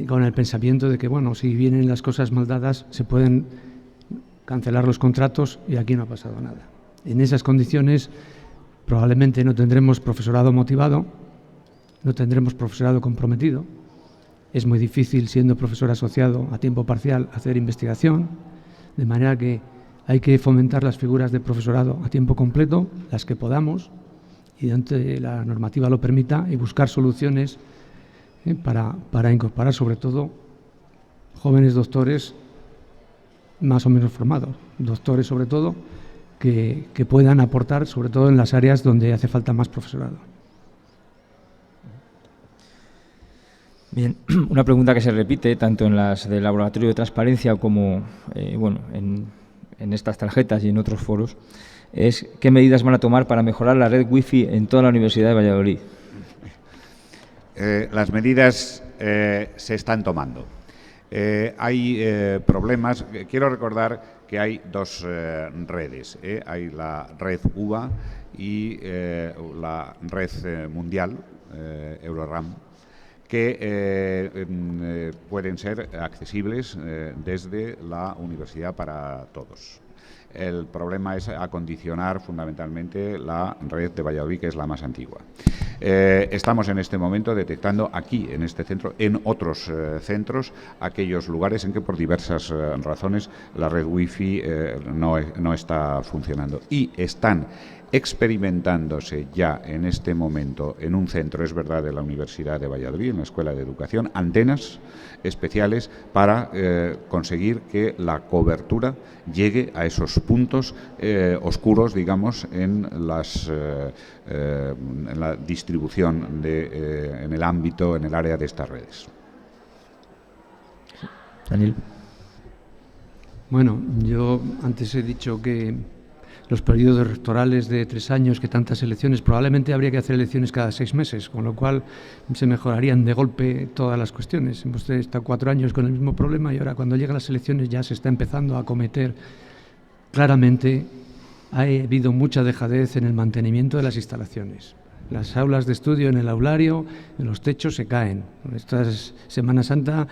con el pensamiento de que, bueno, si vienen las cosas mal dadas, se pueden cancelar los contratos y aquí no ha pasado nada. En esas condiciones probablemente no tendremos profesorado motivado, no tendremos profesorado comprometido. Es muy difícil, siendo profesor asociado a tiempo parcial, hacer investigación, de manera que hay que fomentar las figuras de profesorado a tiempo completo, las que podamos, y donde la normativa lo permita, y buscar soluciones para incorporar sobre todo jóvenes doctores más o menos formados, doctores sobre todo, que puedan aportar sobre todo en las áreas donde hace falta más profesorado. Bien, una pregunta que se repite tanto en las del laboratorio de transparencia como en estas tarjetas y en otros foros es ¿qué medidas van a tomar para mejorar la red wifi en toda la Universidad de Valladolid? Las medidas se están tomando. Hay problemas. Quiero recordar que hay dos redes. Hay la red UVA y la red mundial, Euroram, que pueden ser accesibles desde la universidad para todos. El problema es acondicionar fundamentalmente la red de Valladolid, que es la más antigua. Estamos en este momento detectando aquí, en este centro, en otros centros, aquellos lugares en que por diversas razones la red wifi no está funcionando. Y están experimentándose ya en este momento en un centro, es verdad, de la Universidad de Valladolid, en la Escuela de Educación, antenas especiales para conseguir que la cobertura llegue a esos puntos oscuros, digamos, en la distribución, en el ámbito, en el área de estas redes. Daniel. Bueno, yo antes he dicho que los periodos rectorales de 3 años, que tantas elecciones, probablemente habría que hacer elecciones cada 6 meses, con lo cual se mejorarían de golpe todas las cuestiones. Hemos estado 4 años con el mismo problema y ahora cuando llegan las elecciones ya se está empezando a acometer. Claramente ha habido mucha dejadez en el mantenimiento de las instalaciones. Las aulas de estudio en el aulario, en los techos se caen. Esta Semana Santa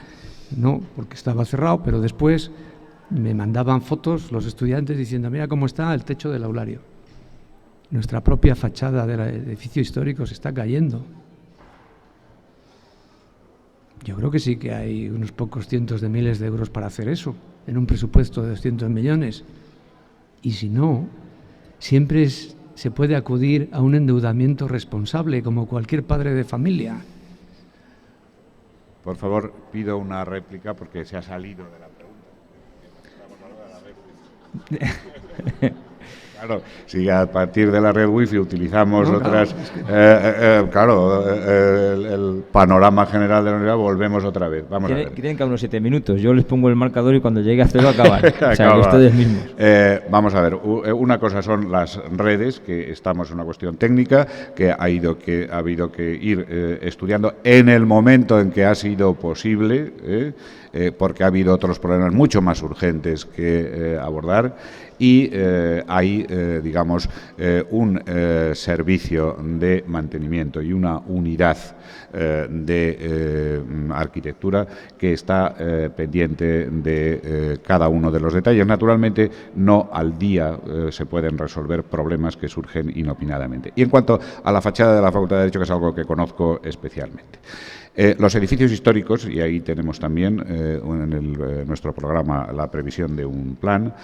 no, porque estaba cerrado, pero después me mandaban fotos los estudiantes diciendo mira cómo está el techo del aulario. Nuestra propia fachada del edificio histórico se está cayendo. Yo creo que sí que hay unos pocos cientos de miles de euros para hacer eso, en un presupuesto de 200 millones. Y si no, siempre se puede acudir a un endeudamiento responsable, como cualquier padre de familia. Por favor, pido una réplica porque se ha salido de la pregunta. Claro, si a partir de la red wifi utilizamos otras, el panorama general de la universidad, volvemos otra vez. Vamos a ver. Creen que a unos 7 minutos. Yo les pongo el marcador y cuando llegue a 0 acaban. O sea, que ustedes mismos. Vamos a ver. Una cosa son las redes, que estamos en una cuestión técnica, que ha habido que ir estudiando en el momento en que ha sido posible, porque ha habido otros problemas mucho más urgentes que abordar. Y hay, digamos, un servicio de mantenimiento y una unidad de arquitectura que está pendiente de cada uno de los detalles. Naturalmente, no al día se pueden resolver problemas que surgen inopinadamente. Y en cuanto a la fachada de la Facultad de Derecho, que es algo que conozco especialmente. Los edificios históricos, y ahí tenemos también en nuestro programa la previsión de un plan,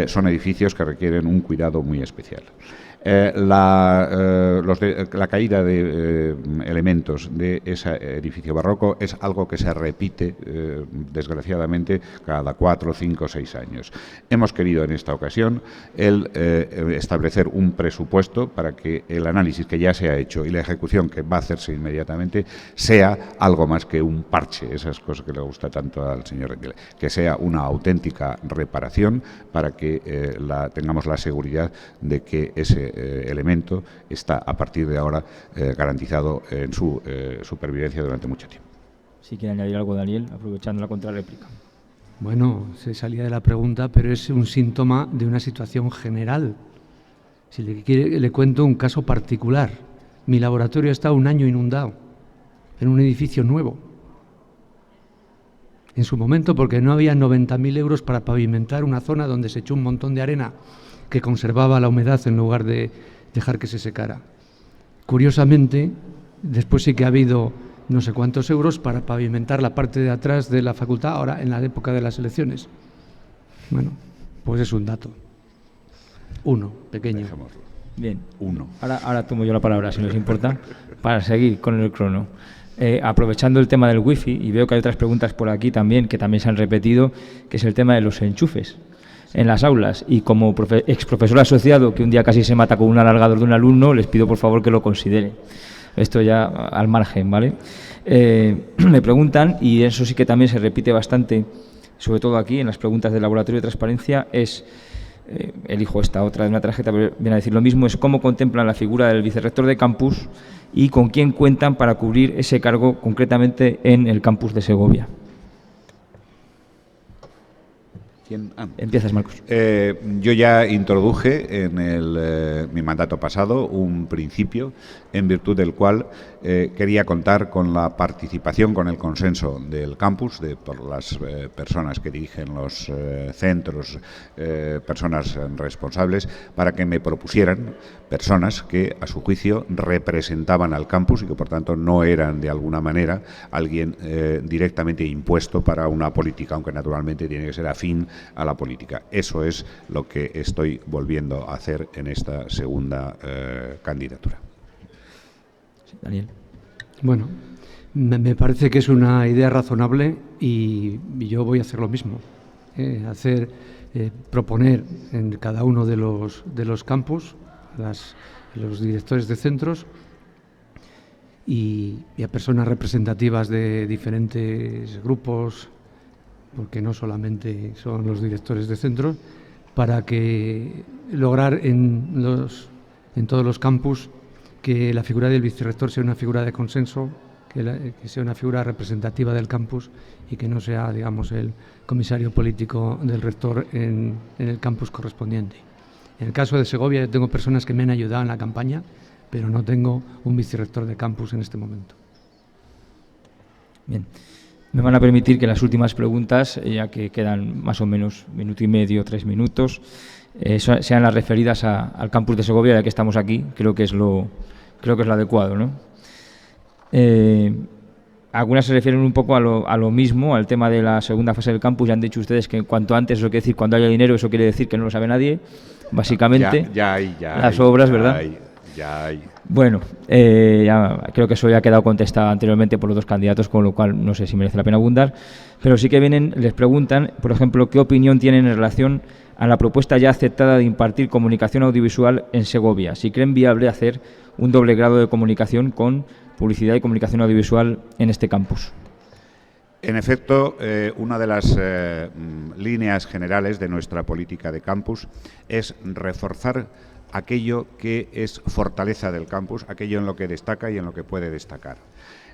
son edificios que requieren un cuidado muy especial. La caída de elementos de ese edificio barroco es algo que se repite, desgraciadamente, cada 4, 5, 6 años. Hemos querido en esta ocasión establecer un presupuesto para que el análisis que ya se ha hecho y la ejecución que va a hacerse inmediatamente sea algo más que un parche, esas cosas que le gusta tanto al señor Rendiel, que sea una auténtica reparación para que tengamos la seguridad de que ese elemento está a partir de ahora garantizado en su supervivencia durante mucho tiempo. Si quiere añadir algo, Daniel, aprovechando la contrarréplica. Bueno, se salía de la pregunta, pero es un síntoma de una situación general. Si le quiere, le cuento un caso particular. Mi laboratorio está 1 año inundado en un edificio nuevo. En su momento, porque no había 90.000 euros para pavimentar una zona donde se echó un montón de arena que conservaba la humedad en lugar de dejar que se secara. Curiosamente, después sí que ha habido no sé cuántos euros para pavimentar la parte de atrás de la facultad, ahora en la época de las elecciones. Bueno, pues es un dato. 1, pequeño. Dejémoslo. Bien. 1. Ahora tomo yo la palabra, si nos importa, para seguir con el crono. Aprovechando el tema del wifi, y veo que hay otras preguntas por aquí también, que también se han repetido, que es el tema de los enchufes en las aulas, y como ex profesor asociado que un día casi se mata con un alargador de un alumno, les pido por favor que lo considere. Esto ya al margen, ¿vale? Me preguntan, y eso sí que también se repite bastante, sobre todo aquí en las preguntas del Laboratorio de Transparencia, es, elijo esta otra de una tarjeta, pero viene a decir lo mismo, es cómo contemplan la figura del vicerrector de campus y con quién cuentan para cubrir ese cargo concretamente en el campus de Segovia. Empiezas, Marcos. Yo ya introduje en mi mandato pasado un principio en virtud del cual quería contar con la participación, con el consenso del campus, por las personas que dirigen los centros, personas responsables, para que me propusieran personas que, a su juicio, representaban al campus y que, por tanto, no eran de alguna manera alguien directamente impuesto para una política, aunque naturalmente tiene que ser afín a la política. Eso es lo que estoy volviendo a hacer en esta segunda candidatura. Daniel. Bueno, me parece que es una idea razonable y yo voy a hacer lo mismo. Proponer en cada uno de los campus los directores de centros y a personas representativas de diferentes grupos, porque no solamente son los directores de centros, para que lograr en todos los campus que la figura del vicerrector sea una figura de consenso, que sea una figura representativa del campus y que no sea, digamos, el comisario político del rector en el campus correspondiente. En el caso de Segovia yo tengo personas que me han ayudado en la campaña, pero no tengo un vicerrector de campus en este momento. Bien. Me van a permitir que las últimas preguntas, ya que quedan más o menos 1,5 minutos, 3 minutos, sean las referidas al campus de Segovia, ya que estamos aquí. Creo que es lo adecuado, ¿no? Algunas se refieren un poco a lo mismo, al tema de la segunda fase del campus. Ya han dicho ustedes que cuanto antes, eso quiere decir cuando haya dinero, eso quiere decir que no lo sabe nadie, básicamente. Ya las obras, ¿verdad? Ya hay. Bueno, creo que eso ya ha quedado contestado anteriormente por los dos candidatos, con lo cual no sé si merece la pena abundar, pero sí que les preguntan, por ejemplo, qué opinión tienen en relación a la propuesta ya aceptada de impartir comunicación audiovisual en Segovia, si creen viable hacer un doble grado de comunicación con publicidad y comunicación audiovisual en este campus. En efecto, una de las líneas generales de nuestra política de campus es reforzar aquello que es fortaleza del campus, aquello en lo que destaca y en lo que puede destacar.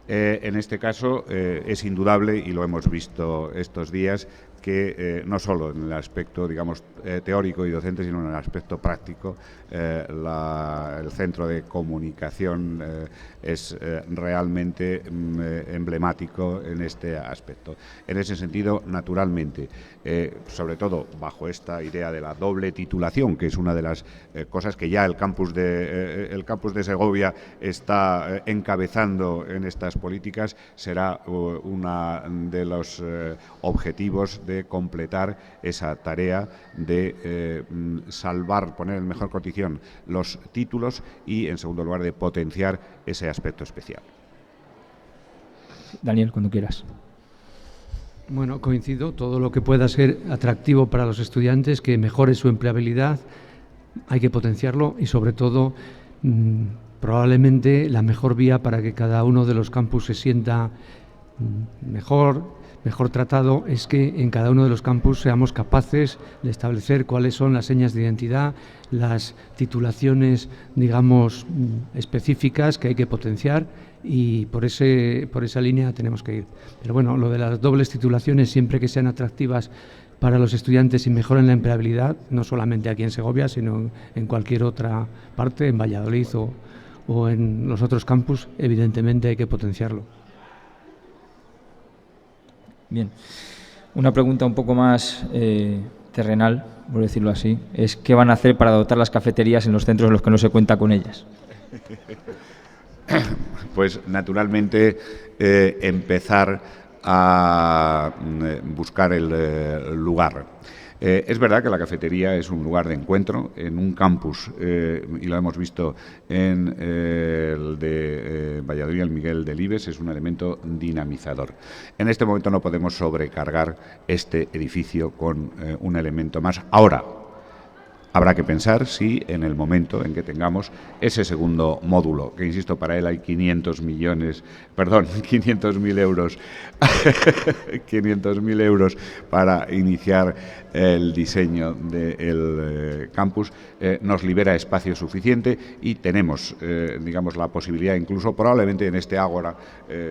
En este caso es indudable, y lo hemos visto estos días, que no solo en el aspecto, digamos, teórico y docente, sino en el aspecto práctico, el centro de comunicación es realmente emblemático en este aspecto. En ese sentido, naturalmente, sobre todo bajo esta idea de la doble titulación, que es una de las cosas que ya el campus de Segovia está encabezando en estas políticas, será uno de los objetivos de completar esa tarea de salvar, poner en mejor condición los títulos y, en segundo lugar, de potenciar ese aspecto especial. Daniel, cuando quieras. Bueno, coincido, todo lo que pueda ser atractivo para los estudiantes, que mejore su empleabilidad, hay que potenciarlo y, sobre todo, probablemente la mejor vía para que cada uno de los campus se sienta mejor tratado es que en cada uno de los campus seamos capaces de establecer cuáles son las señas de identidad, las titulaciones, digamos, específicas que hay que potenciar, y por esa línea tenemos que ir. Pero bueno, lo de las dobles titulaciones, siempre que sean atractivas para los estudiantes y mejoren la empleabilidad, no solamente aquí en Segovia, sino en cualquier otra parte, en Valladolid o en los otros campus, evidentemente hay que potenciarlo. Bien, una pregunta un poco más terrenal, por decirlo así, es ¿qué van a hacer para dotar las cafeterías en los centros en los que no se cuenta con ellas? Pues naturalmente empezar a buscar el lugar. Es verdad que la cafetería es un lugar de encuentro en un campus, y lo hemos visto en el de Valladolid, el Miguel Delibes, es un elemento dinamizador. En este momento no podemos sobrecargar este edificio con un elemento más. Ahora, habrá que pensar si en el momento en que tengamos ese segundo módulo, que insisto, para él hay 500.000 euros, 500.000 euros para iniciar el diseño del campus, nos libera espacio suficiente y tenemos, digamos, la posibilidad, incluso probablemente en este ágora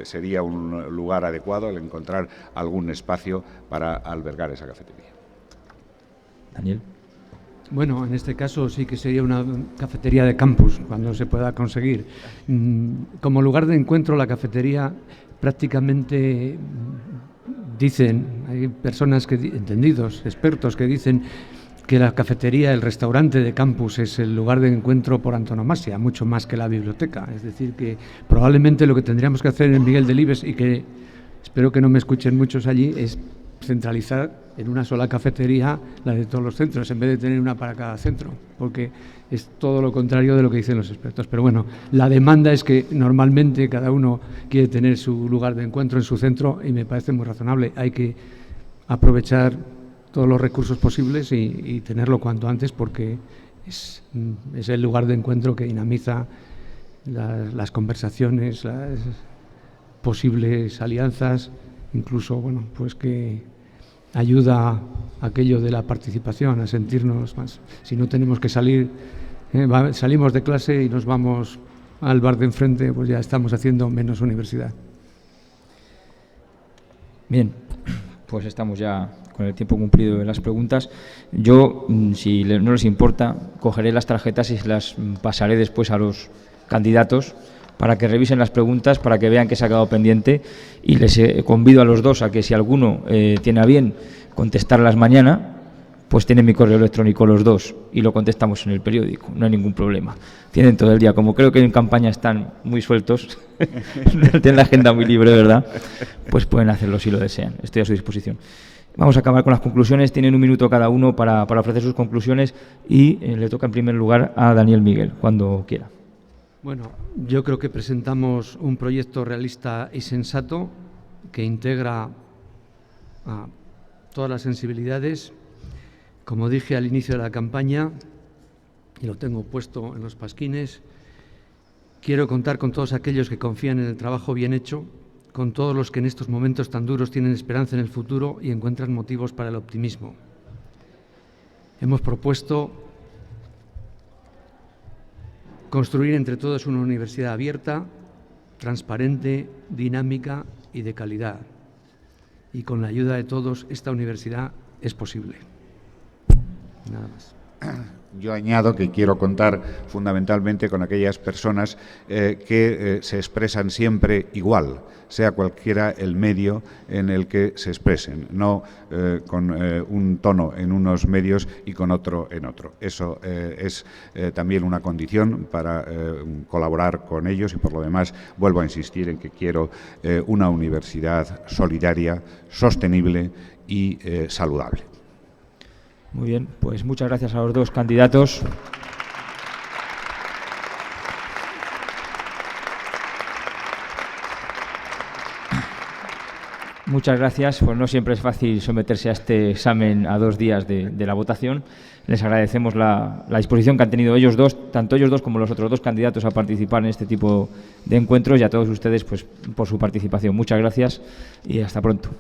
sería un lugar adecuado el encontrar algún espacio para albergar esa cafetería. Daniel. Bueno, en este caso sí que sería una cafetería de campus, cuando se pueda conseguir. Como lugar de encuentro, la cafetería prácticamente dicen, hay personas entendidos, expertos, que dicen que la cafetería, el restaurante de campus es el lugar de encuentro por antonomasia, mucho más que la biblioteca. Es decir, que probablemente lo que tendríamos que hacer en Miguel Delibes, y que espero que no me escuchen muchos allí, es centralizar en una sola cafetería la de todos los centros, en vez de tener una para cada centro, porque es todo lo contrario de lo que dicen los expertos. Pero bueno, la demanda es que normalmente cada uno quiere tener su lugar de encuentro en su centro, y me parece muy razonable. Hay que aprovechar todos los recursos posibles y tenerlo cuanto antes, porque es el lugar de encuentro que dinamiza las conversaciones, las posibles alianzas, incluso, bueno, pues que ayuda a aquello de la participación, a sentirnos más. Si no tenemos que salir, salimos de clase y nos vamos al bar de enfrente, pues ya estamos haciendo menos universidad. Bien, pues estamos ya con el tiempo cumplido de las preguntas. Yo, si no les importa, cogeré las tarjetas y las pasaré después a los candidatos para que revisen las preguntas, para que vean que se ha quedado pendiente, y les convido a los dos a que si alguno tiene a bien contestarlas mañana, pues tienen mi correo electrónico los dos y lo contestamos en el periódico, no hay ningún problema. Tienen todo el día, como creo que en campaña están muy sueltos, tienen la agenda muy libre, ¿verdad? Pues pueden hacerlo si lo desean, estoy a su disposición. Vamos a acabar con las conclusiones, tienen un minuto cada uno para ofrecer sus conclusiones, y le toca en primer lugar a Daniel Miguel, cuando quiera. Bueno, yo creo que presentamos un proyecto realista y sensato que integra a todas las sensibilidades. Como dije al inicio de la campaña, y lo tengo puesto en los pasquines, quiero contar con todos aquellos que confían en el trabajo bien hecho, con todos los que en estos momentos tan duros tienen esperanza en el futuro y encuentran motivos para el optimismo. Hemos propuesto construir entre todos una universidad abierta, transparente, dinámica y de calidad. y con la ayuda de todos esta universidad es posible. Nada más. Yo añado que quiero contar fundamentalmente con aquellas personas que se expresan siempre igual, sea cualquiera el medio en el que se expresen, no con un tono en unos medios y con otro en otro. Eso es también una condición para colaborar con ellos y, por lo demás, vuelvo a insistir en que quiero una universidad solidaria, sostenible y saludable. Muy bien, pues muchas gracias a los dos candidatos. Muchas gracias, pues no siempre es fácil someterse a este examen a 2 días de la votación. Les agradecemos la disposición que han tenido ellos dos, tanto ellos dos como los otros 2 candidatos, a participar en este tipo de encuentros, y a todos ustedes pues por su participación. Muchas gracias y hasta pronto.